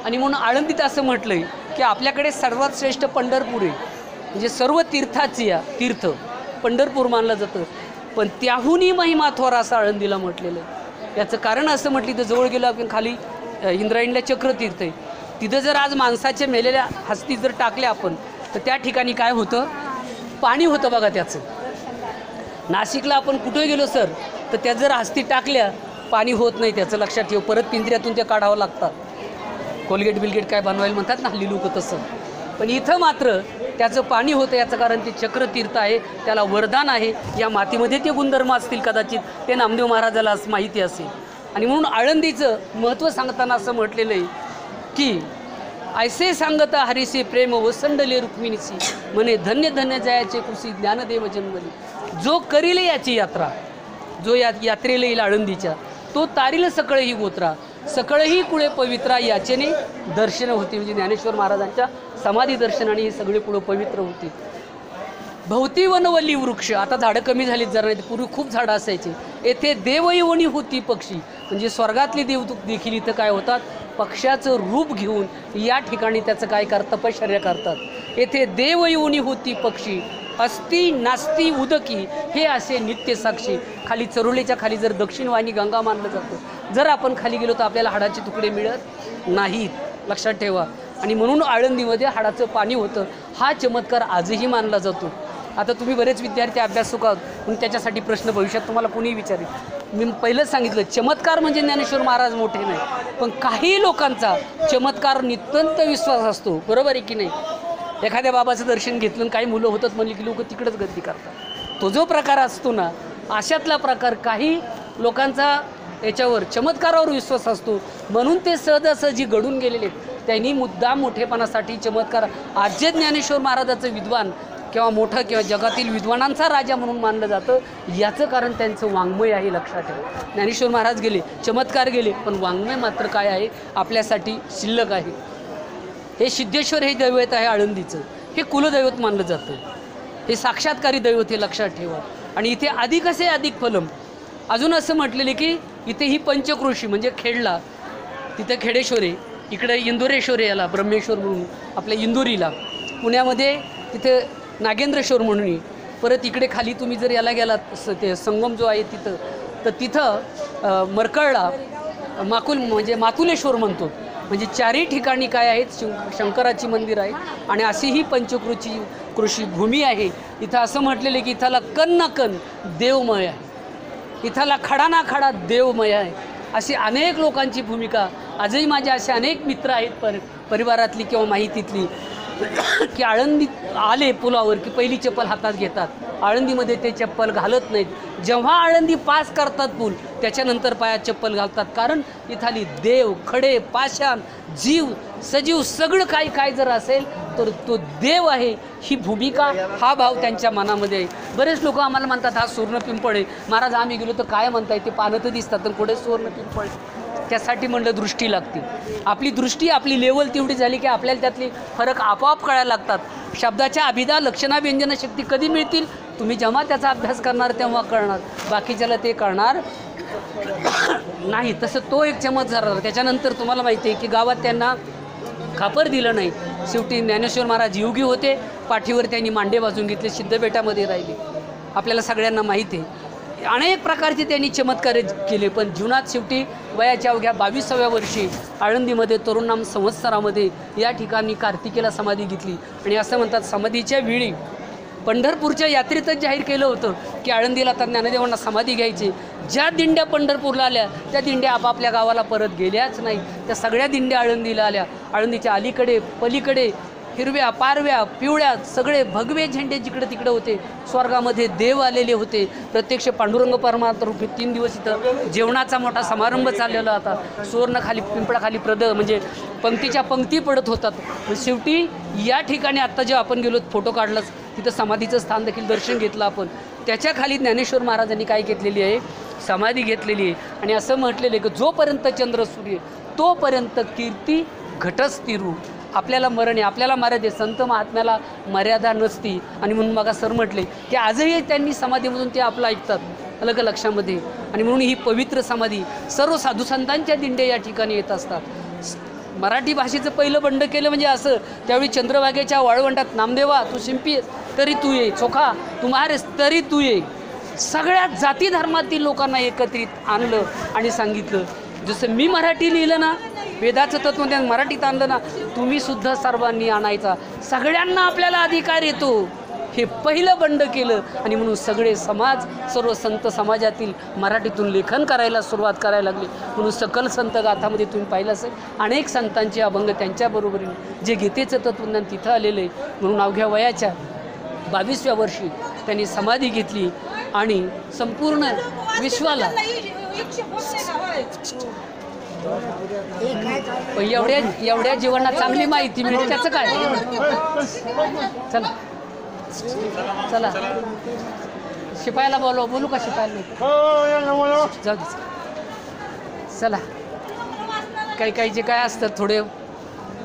आणि म्हणून आळंदीत असं म्हटलं आहे की आपल्याकडे सर्वात श्रेष्ठ पंढरपूर आहे. म्हणजे सर्व तीर्थाची या तीर्थ पंढरपूर मानलं जातं, पण त्याहूनही महिमा थोर असं आळंदीला म्हटलेलं आहे. याचं कारण असं म्हटलं तर जवळ गेलं आपण खाली इंद्रायणीला चक्रतीर्थ आहे. तिथं जर आज माणसाच्या मेलेल्या हस्ती जर टाकल्या आपण तर त्या ठिकाणी काय होतं? पाणी होतं बघा त्याचं. नाशिकला आपण कुठे गेलो सर तर त्या जर हस्ती टाकल्या पाणी होत नाही, त्याचं लक्षात ठेव. परत पिंजऱ्यातून ते काढावं लागतात. कोलगेट बिलगेट काय बनवायला म्हणतात ना हल्ली लोक तसं, पण इथं मात्र त्याचं पाणी होतं. याचं कारण ते चक्रतीर्थ आहे, त्याला वरदान आहे. या मातीमध्ये ते गुणधर्म असतील कदाचित, ते नामदेव महाराजाला असं माहिती असेल. आणि म्हणून आळंदीचं महत्त्व सांगताना असं म्हटलेलं आहे की ऐसे सांगता हरीसे प्रेम वसंडले रुक्मिणीसी, म्हणे धन्य धन्य जयाचे कुशी ज्ञानदेव जन्मली. जो करील याची यात्रा, जो या यात्रेला येईल आळंदीच्या, तो तारील सकळ ही गोत्रा, सकळ ही कुळे पवित्रा, याचेने दर्शन होती. म्हणजे ज्ञानेश्वर महाराजांच्या समाधी दर्शनाने हे सगळे कुळं पवित्र होती. भोवती वनवल्ली वृक्ष, आता झाडं कमी झालीत जरा, नाही पूर्वी खूप झाडं असायची. येथे देवयवणी होती पक्षी, म्हणजे स्वर्गातली देव देखील इथं काय होतात? पक्षाचं रूप घेऊन या ठिकाणी त्याचं काय करतात, तपश्चर्या करतात. येथे देव येऊनी होती पक्षी, अस्ति नास्ती उदकी, हे असे नित्य साक्षी. खाली चरोलीच्या खाली जर दक्षिण वाहिनी गंगा मानलं जातं, जर आपण खाली गेलो तर आपल्याला हाडाचे तुकडे मिळत नाहीत, लक्षात ठेवा. आणि म्हणून आळंदीमध्ये हाडाचं पाणी होतं. हा चमत्कार आजही मानला जातो. आता तुम्ही बरेच विद्यार्थी अभ्यासक आहात, म्हणून त्याच्यासाठी प्रश्न भविष्यात तुम्हाला कोणीही विचारेल. मी पहिलंच सांगितलं, चमत्कार म्हणजे ज्ञानेश्वर महाराज मोठे नाही, पण काही लोकांचा चमत्कार नित्यंत विश्वास असतो, बरोबर आहे की नाही. एखाद्या बाबाचं दर्शन घेतलं, काही मुलं होतात म्हणली की लोक तिकडंच गर्दी करतात. तो जो प्रकार असतो ना, अशातला प्रकार काही लोकांचा याच्यावर चमत्कारावर विश्वास असतो. म्हणून ते सहजासहजी घडून गेलेले त्यांनी मुद्दाम मोठेपणासाठी चमत्कार. आजचे ज्ञानेश्वर महाराजाचं विद्वान किंवा मोठं किंवा जगातील विद्वानांचा राजा म्हणून मानलं जातं, याचं कारण त्यांचं वाङ्मय आहे, लक्षात ठेवा. ज्ञानेश्वर महाराज गेले, चमत्कार गेले, पण वाङ्मय मात्र काय आहे, आपल्यासाठी शिल्लक आहे. हे सिद्धेश्वर हे दैवत आहे आळंदीचं, हे कुलदैवत मानलं जातं, हे साक्षात्कारी दैवत, हे लक्षात ठेवा. आणि इथे अधिक असे अधिक फलम. अजून असं म्हटलेले की इथे ही पंचक्रोशी म्हणजे खेडला, तिथं खेडेश्वर आहे, इकडे इंदोरेश्वर आहे, याला ब्रह्मेश्वर म्हणून आपल्या इंदोरीला. पुण्यामध्ये तिथे नागेंद्रेश्वर म्हणून आहे. परत इकडे खाली तुम्ही जर याला गेलात, ते संगम जो आहे तिथं, तर तिथं मरकळला माकुल म्हणजे मातुलेश्वर म्हणतो. म्हणजे चारही ठिकाणी काय आहेत, शंकराची मंदिर आहे. आणि अशी ही कृषी भूमी आहे. इथं असं म्हटलेलं की इथला कण ना कण देवमय आहे, इथला खडा ना खडा देवमय आहे. अशी अनेक लोकांची भूमिका. आजही माझे असे अनेक मित्र आहेत परिवारातली किंवा माहितीतली, की आळंदीत आले पुलावर की पहिली चप्पल हातात घेतात, आळंदीमध्ये ते चप्पल घालत नाहीत. जेव्हा आळंदी पास करतात पूल, त्याच्यानंतर पायात चप्पल घालतात. कारण इथाली देव, खडे, पाषाण, जीव, सजीव सगळं काही काय जर असेल तर तो देव आहे, ही भूमिका, हा भाव त्यांच्या मनामध्ये आहे. बरेच लोक आम्हाला म्हणतात हा सुवर्ण पिंपळ आहे. महाराज आम्ही गेलो तर काय म्हणताय, ते पानं तर दिसतात, तर कुठे सुवर्ण पिंपळ. त्यासाठी म्हणलं दृष्टी लागते. आपली दृष्टी, आपली लेवल तेवढी झाली की आपल्याला त्यातली फरक आपोआप कळायला लागतात. शब्दाच्या अभिधा, लक्षणा, व्यंजन शक्ती कधी मिळतील, तुम्ही जेव्हा त्याचा अभ्यास करणार तेव्हा कळणार, बाकीच्याला ते कळणार नाही. तसं तो एक चमत्कार झाला. त्याच्यानंतर तुम्हाला माहिती आहे की गावात त्यांना खापर दिलं नाही. शेवटी ज्ञानेश्वर महाराज योगी होते, पाठीवर त्यांनी मांडे वाजून घेतले, सिद्धबेटामध्ये राहिले. आपल्याला सगळ्यांना माहिती आहे. अनेक प्रकारचे त्यांनी चमत्कार केले. पण जीवनात शेवटी वयाच्या अवघ्या 22व्या वर्षी आळंदीमध्ये तरुणाम संवत्सरामध्ये या ठिकाणी कार्तिकेला समाधी घेतली. आणि असं म्हणतात, समाधीच्या वेळी पंढरपूरच्या यात्रेतच जाहीर केलं होतं की आळंदीला आता ज्ञानदेवांना समाधी घ्यायची. ज्या दिंड्या पंढरपूरला आल्या त्या दिंड्या आपापल्या गावाला परत गेल्याच नाही. त्या सगळ्या दिंड्या आळंदीला आल्या. आळंदीच्या अलीकडे पलीकडे हिरव्या, पारव्या, पिवळ्या सगळे भगवे झेंडे जिकडे तिकडे होते. स्वर्गामध्ये देव आलेले होते. प्रत्यक्ष पांडुरंग परमात्मा रूपी 3 दिवस इथं जेवणाचा मोठा समारंभ चाललेला होता. सुवर्णखाली पिंपळाखाली म्हणजे पंक्तीच्या पंक्ती पडत होतात. शेवटी या ठिकाणी आत्ता जेव्हा आपण गेलो, फोटो काढलाच, तिथं समाधीचं स्थान देखील दर्शन घेतलं आपण. त्याच्या खाली ज्ञानेश्वर महाराजांनी काय घेतलेली आहे, समाधी घेतलेली आहे. आणि असं म्हटलेलं आहे की जोपर्यंत चंद्र सूर्य तोपर्यंत कीर्ती घटस्थिरू. आपल्याला मरण आहे, आपल्याला मर्यादा आहे. संत महात्म्याला मर्यादा नसती. आणि म्हणून मग सर म्हटले की आजही त्यांनी समाधीमधून ते आपलं ऐकतात, अलग लक्षामध्ये. आणि म्हणून ही पवित्र समाधी, सर्व साधू संतांच्या दिंडे या ठिकाणी येत असतात. मराठी भाषेचं पहिलं बंड केलं म्हणजे असं, त्यावेळी चंद्रभागेच्या वाळवंटात नामदेवा तू शिंपी तरी तू ये, चोखा तू महारेस तरी तू ये. सगळ्या जाती धर्मातील लोकांना एकत्रित आणलं आणि सांगितलं. जसं मी मराठी लिहिलं ना, वेदाचं तत्त्वज्ञान मराठीत आणलं ना, तुम्ही सुद्धा सर्वांनी आणायचा. सगळ्यांना आपल्याला अधिकार येतो, हे पहिलं बंड केलं. आणि म्हणून सगळे समाज, सर्व संत समाजातील मराठीतून लेखन करायला सुरुवात करायला लागली. म्हणून सकल संत गाथामध्ये तुम्ही पाहिलं असेल, अनेक संतांचे अभंग त्यांच्याबरोबरीने जे गीतेचं तत्त्वज्ञान तिथं आलेलं आहे. म्हणून अवघ्या वयाच्या 22व्या वर्षी त्यांनी समाधी घेतली आणि संपूर्ण विश्वाला एवढ्या जीवनात चांगली माहिती मिळते. त्याचं काय, चला चला शिपायाला बोलू का, शिपायाला जाऊ दे. चला, काही जे काय असतात, थोडे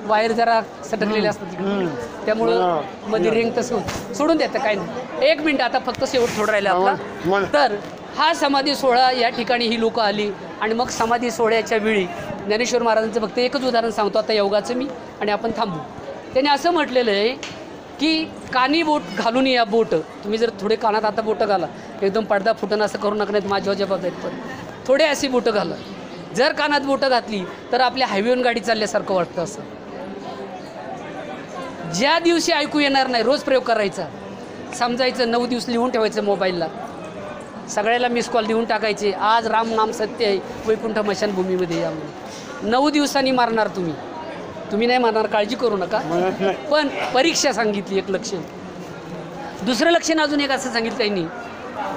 वायर जरा सटकलेले असतात तिकडे, त्यामुळं मध्ये रिंग तसं सोडून देतं. काय नाही, 1 मिनिट आता फक्त शेवट थोडं राहिलं आपला. तर हा समाधी सोहळा या ठिकाणी ही लोक आली. आणि मग समाधी सोहळ्याच्या वेळी ज्ञानेश्वर महाराजांचं फक्त एकच उदाहरण सांगतो आता योगाचं मी, आणि आपण थांबू. त्याने असं म्हटलेलं आहे की कानी बोट घालून या बोट, तुम्ही जर थोडे कानात आता बोटं घाला, एकदम पडदा फुटणं असं करू नका, नाही माझ्या जबाबदारीत पण थोडे अशी बोटं घाला. जर कानात बोटं घातली तर आपल्या हायवेवर गाडी चालल्यासारखं वाटतं. असं ज्या दिवशी ऐकू येणार नाही रोज प्रयोग करायचा, समजायचं 9 दिवस लिहून ठेवायचं मोबाईलला, सगळ्याला मिस कॉल देऊन टाकायचे, आज राम नाम सत्य आहे, वैकुंठ मशानभूमीमध्ये या म्हणून. 9 दिवसांनी मारणार तुम्ही नाही मारणार, काळजी करू नका. पण परीक्षा सांगितली एक लक्षण. दुसरं लक्षण अजून एक असं सांगितलं त्यांनी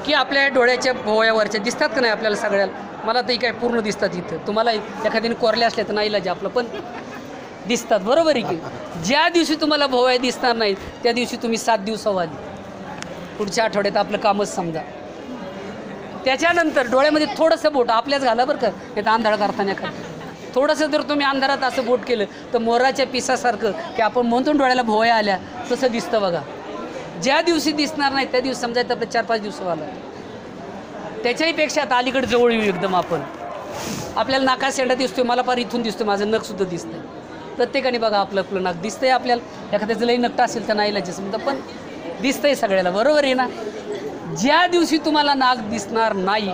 की आपल्या डोळ्याच्या भोवयावरच्या दिसतात का नाही आपल्याला सगळ्याला, मला तरी काय पूर्ण दिसतात इथं, तुम्हाला एखाद्याने कोरले असले तर नाही इलाज आपलं, पण दिसतात, बरोबर आहे की. ज्या दिवशी तुम्हाला भोवया दिसणार नाही त्या दिवशी तुम्ही 7 दिवसावादी, पुढच्या आठवड्यात आपलं कामच समजा. त्याच्यानंतर डोळ्यामध्ये थोडंसं बोट आपल्याच घाला बरं का, नाही तर आंधळ करताना थोडंसं जर तुम्ही अंधारात असं बोट केलं तर मोराच्या पिसासारखं, की आपण म्हणतो डोळ्याला भोवया आल्या तसं दिसतं बघा. ज्या दिवशी दिसणार नाही त्या दिवशी समजायचं आपलं 4-5 दिवसावाला. त्याच्याही पेक्षा आता अलीकडे जवळ येऊ एकदम आपण, आपल्याला नाका शेंडा दिसतोय, मला फार इथून दिसतोय, माझं नखसुद्धा दिसतंय. प्रत्येकाने बघा आपलं नाक दिसतंय आपल्याला, एखाद्याचं लई नकटा असेल तर नाही लाजे समजा, पण दिसतंय सगळ्याला, बरोबर आहे ना. ज्या दिवशी तुम्हाला नाक दिसणार नाही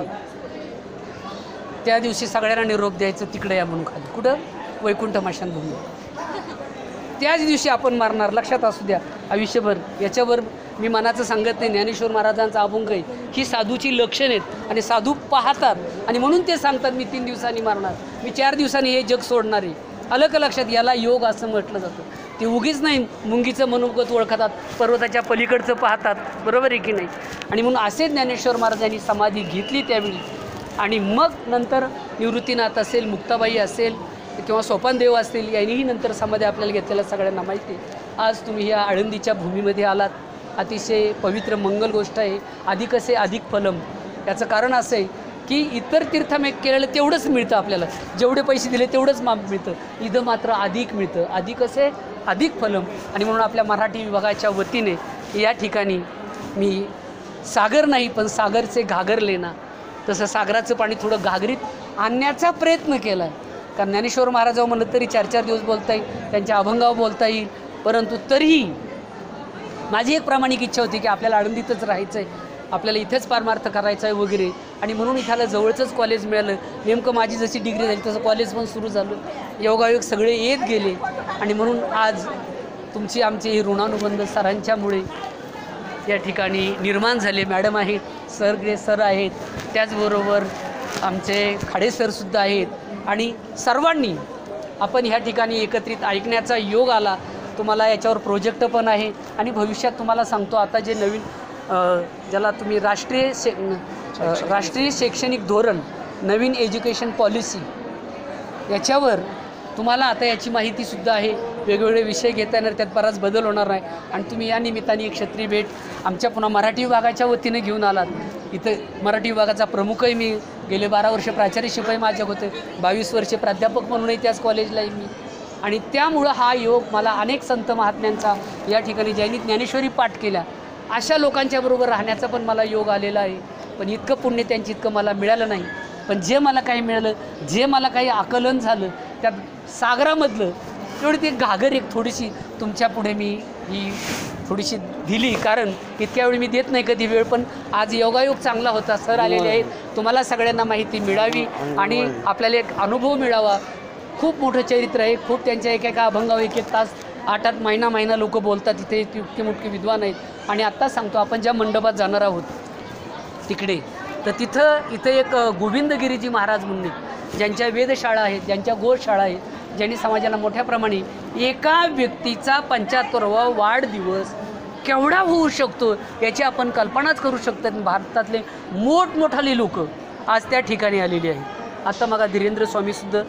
त्या दिवशी सगळ्यांना निरोप द्यायचं, तिकडे या म्हणून खाली, कुठं, वैकुंठ मशानभूमी. त्याच दिवशी आपण मारणार, लक्षात असू द्या आयुष्यभर. याच्यावर मी मनाचं सांगत नाही, ज्ञानेश्वर महाराजांचा अभंग आहे, ही साधूची लक्षण आहेत आणि साधू पाहतात आणि म्हणून ते सांगतात मी 3 दिवसांनी मारणार, मी 4 दिवसांनी हे जग सोडणार आहे. अलग लक्षात, याला योग असं म्हटलं जातं. ते उगीच नाही मुंगीचं मनोगत ओळखतात, पर्वताच्या पलीकडचं पाहतात, बरोबर आहे की नाही. आणि म्हणून असे ज्ञानेश्वर महाराजांनी समाधी घेतली त्यावेळी, आणि मग नंतर निवृत्तीनाथ असेल, मुक्ताबाई असेल किंवा सोपानदेव असतील, यांनीही नंतर समाधी आपल्याला घेतलेल्या सगळ्यांना माहिती आहे. आज तुम्ही या आळंदीच्या भूमीमध्ये आलात, अतिशय पवित्र मंगल गोष्ट आहे. अधिक असे अधिक फलम, याचं कारण असं आहे की इतर तीर्थामे केलेलं तेवढंच मिळतं आपल्याला, जेवढे पैसे दिले तेवढंच माप मिळतं, इथं मात्र अधिक मिळतं. अधिक असे अधिक फलम. आणि म्हणून आपल्या मराठी विभागाच्या वतीने या ठिकाणी मी सागर नाही पण सागरचे घागर लेना, तसं सागराचं पाणी थोडं घागरीत आणण्याचा प्रयत्न केला आहे. कारण ज्ञानेश्वर महाराजांवर म्हणलं तरी 4-4 दिवस बोलता येईल, त्यांच्या अभंगावर बोलता येईल, परंतु तरीही माझी एक प्रामाणिक इच्छा होती की आपल्याला आळंदीतच राहायचं आहे, आपल्याला इथेच पारमार्थ करायचा आहे वगैरे. आणि म्हणून इथाला जवळचंच कॉलेज मिळालं. नेमकं माझी जशी डिग्री झाली तसं कॉलेज पण सुरू झालं, योगायोग सगळे येत गेले. आणि म्हणून आज तुमची आमची ही ऋणानुबंध सरांच्यामुळे या ठिकाणी निर्माण झाले. मॅडम आहेत, सर आहेत, त्याचबरोबर आमचे खाडे सरसुद्धा आहेत, आणि सर्वांनी आपण ह्या ठिकाणी एकत्रित ऐकण्याचा योग आला. तुम्हाला याच्यावर प्रोजेक्ट पण आहे, आणि भविष्यात तुम्हाला सांगतो आता जे नवीन ज्याला तुम्ही राष्ट्रीय शैक्षणिक धोरण, नवीन एज्युकेशन पॉलिसी, याच्यावर तुम्हाला आता याची माहितीसुद्धा आहे. वेगवेगळे विषय घेता येणार, त्यात बराच बदल होणार आहे. आणि तुम्ही या निमित्ताने एक क्षत्रिय भेट आमच्या पुन्हा मराठी विभागाच्या वतीने घेऊन आलात. इथं मराठी विभागाचा प्रमुखही मी, गेले 12 वर्ष प्राचार्य शिपाई माझ्या होते, 22 वर्षे प्राध्यापक म्हणूनही त्याच कॉलेजलाही मी. आणि त्यामुळं हा योग मला अनेक संत महात्म्यांचा या ठिकाणी ज्यांनी ज्ञानेश्वरी पाठ केल्या अशा लोकांच्या बरोबर राहण्याचा पण मला योग आलेला आहे. पण इतकं पुण्य त्यांची इतकं मला मिळालं नाही. पण जे मला काही मिळालं, जे मला काही आकलन झालं, त्या सागरामधलं तेवढी ती घागर एक थोडीशी तुमच्या पुढे मी ही थोडीशी दिली. कारण इतक्या वेळी मी देत नाही कधी वेळ, पण आज योगायोग चांगला होता. सर आलेले आहेत, तुम्हाला सगळ्यांना माहिती मिळावी आणि आपल्याला एक अनुभव मिळावा. खूप मोठं चरित्र आहे, खूप त्यांच्या एका अभंगावर 1-1 तास 8-8 महिना लोक बोलतात. तिथे इतके मोठे विद्वान आहेत. आणि आत्ताच सांगतो, आपण ज्या मंडपात जाणार आहोत तिकडे, तर इथं एक गोविंदगिरीजी महाराज म्हणून, ज्यांच्या वेधशाळा आहेत, ज्यांच्या गोशाळा आहेत, ज्यांनी समाजाला मोठ्या प्रमाणे एका व्यक्तीचा 75वा वाढदिवस केवढा होऊ शकतो याची आपण कल्पनाच करू शकतो. भारतातले मोठमोठाले लोक आज त्या ठिकाणी आलेले आहेत. आता मग धीरेंद्र स्वामीसुद्धा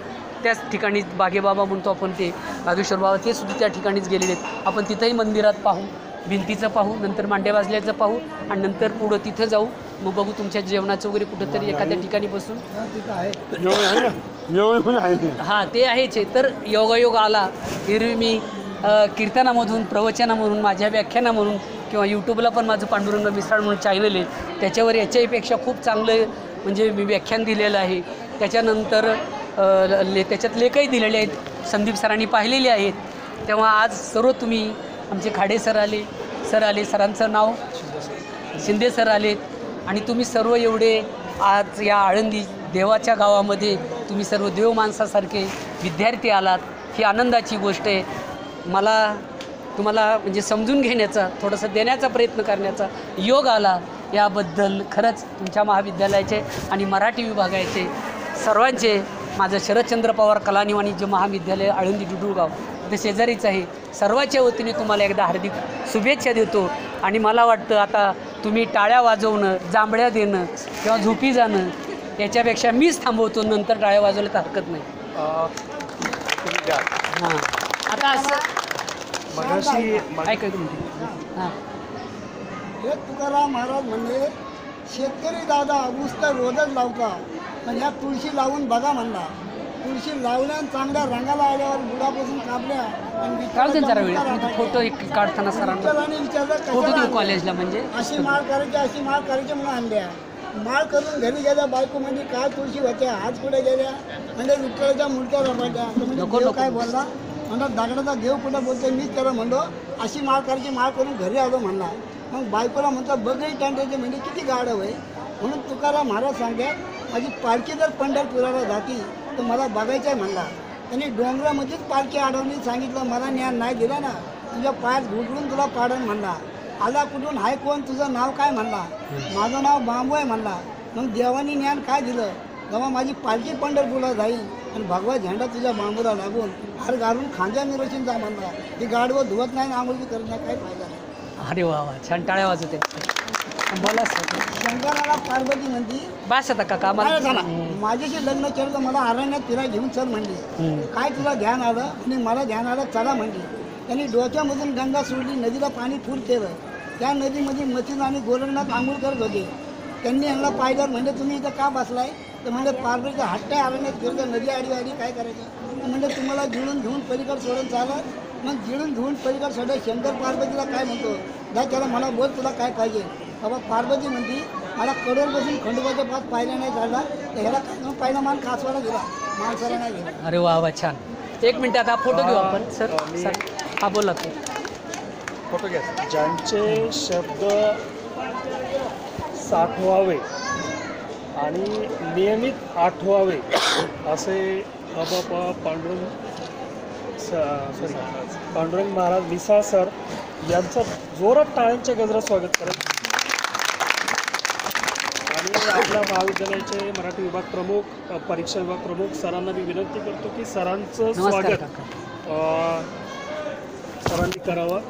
त्याच ठिकाणी, बागेबाबा म्हणतो आपण, ते बागेश्वर बाबा, ते सुद्धा त्या ठिकाणीच गेलेले आहेत. आपण तिथंही मंदिरात पाहू, भिंतीचं पाहू, नंतर मांड्या वाजल्याचं पाहू, आणि नंतर पुढं तिथं जाऊ. मग बघू तुमच्या जेवणाचं वगैरे कुठंतरी एखाद्या ठिकाणी बसून. हां, ते आहेच आहे. तर योगायोग आला. एरवी मी कीर्तनामधून, प्रवचनामधून, माझ्या व्याख्यानामधून, किंवा यूट्यूबला पण माझं पांडुरंग मिसाळ म्हणून चॅनल आहे, त्याच्यावर याच्याहीपेक्षा खूप चांगलं म्हणजे मी व्याख्यान दिलेलं आहे. त्याच्यानंतर त्याच्यात लेखही दिलेले आहेत, संदीप सरांनी पाहिलेले आहेत. तेव्हा आज सर्व तुम्ही आमचे खाडे सर आले, सरांचं नाव शिंदे सर आलेत आणि तुम्ही सर्व एवढे आज या आळंदी देवाच्या गावामध्ये तुम्ही सर्व देव माणसासारखे विद्यार्थी आलात, ही आनंदाची गोष्ट आहे. मला तुम्हाला म्हणजे समजून घेण्याचा, थोडंसं देण्याचा प्रयत्न करण्याचा योग आला, याबद्दल खरंच तुमच्या महाविद्यालयाचे आणि मराठी विभागाचे सर्वांचे, माझं शरदचंद्र पवार कला आणि वाणिज्य महाविद्यालय आळंदी डुडुळगाव ते शेजारीच आहे, सर्वांच्या वतीने तुम्हाला एकदा हार्दिक शुभेच्छा देतो. आणि मला वाटतं आता तुम्ही टाळ्या वाजवणं, जांभळ्या देणं किंवा झोपी जाणं याच्यापेक्षा मीच थांबवतो, नंतर टाळ्या वाजवल्या तर हरकत नाही. हां आता असं ऐका तुम्ही हां हे तुकाराम महाराज म्हणले, शेतकरी दादा ऊस तर रोजच लावता, पण ह्या तुळशी लावून बघा म्हणला. तुळशी लावल्या चांगल्या रंगाला आल्यावर बुडापासून कापल्या आणि काढतो जरा वेळ फोटो एक काढताना सरांना विचारलं फोटो कशाला देऊ आणले? कॉलेजला म्हणजे अशी माळ करायची म्हणून आणल्या. माळ करून घरी गेल्या, बायको म्हणजे काय तुळशी होत्या, आज कुठे गेल्या म्हणजे विठ्ठलाच्या मूर्त्या रमायच्या. म्हणजे नको, देव नको. काय बोलला म्हणला, दगडाचा देव कुठं बोलतोय, मीच त्याला म्हणलो अशी माळ करायची, माळ करून घरी आलो म्हणला. मग बायकोला म्हणतो बघही टांटायचे म्हणजे किती गाढव आहे. म्हणून तुकाराम महाराज सांगतात, माझी पालखी जर पंढरपुराला जाती तर मला बघायचं आहे म्हणला. त्यांनी डोंगरामध्येच पालखी अडवली, सांगितलं मला ज्ञान नाही दिला ना, तुझ्या पायात घुटळून तुला पाडन म्हणला. आला कुठून, हाय कोण, तुझं नाव काय म्हणला. माझं नाव बांबू आहे म्हणला. मग देवानी ज्ञान काय दिलं, जेव्हा माझी पालखी पंढरपूरला जाईल आणि भगवा झेंडा तुझ्या बांबूला लागून हार घालून खांद्या निरोशीन जा म्हणला. ती गाडवं धुवत नाही, आंघोळी करत नाही, काही फायदा नाही. अरे वा वा, छान टाळ्या वाजवते. बोला सर. शंकराला पार्वती म्हणती, बस आता काका काय झाला, मला माझ्याशी लग्न केलं तर मला अरण्यात फिराय घेऊन चल म्हणली. काय तुला ध्यान आलं आणि मला ध्यान आलं, चला म्हणली. त्यांनी डोक्यामधून गंगा सोडली, नदीला पाणी फुल केलं. त्या नदीमध्ये मच्छीन आणि गोरखनाथ आंघोळ करत होते. त्यांनी यांना पाहिलं, म्हणजे तुम्ही इथं का बसलाय, तर म्हणजे पार्वतीचा हट्ट आहे, अरण्यात फिरतं, नदी आडी काय करायचं. म्हणजे तुम्हाला गिळून घेऊन पलीकडे सोडून चालत. मग गिळून घेऊन पलीकडे सोडत शंकर पार्वतीला काय म्हणतो, जा त्याला मला बोल तुला काय पाहिजे. बाबा पार्वती म्हणती, मला कडोर बसून खंडोबाच्या पास पाहिला नाही चालला, तर ह्याला काय पहिला मान कासवाला गेला, माणसाला नाही गेला. अरे वा वा, छान. एक मिनिट आता फोटो घेऊ आपण. सर सर हा बोला तू. फोटो घ्या. ज्यांचे शब्द साठवावे आणि नियमित आठवावे असे पांडुरंग महाराज मिसाळ सर यांचं जोरात टाळ्यांच्या गजरात स्वागत करत. आणि आपल्या महाविद्यालयाचे मराठी विभाग प्रमुख, परीक्षा विभाग प्रमुख सरांना मी विनंती करतो की सरांचं स्वागत सरांनी करावं.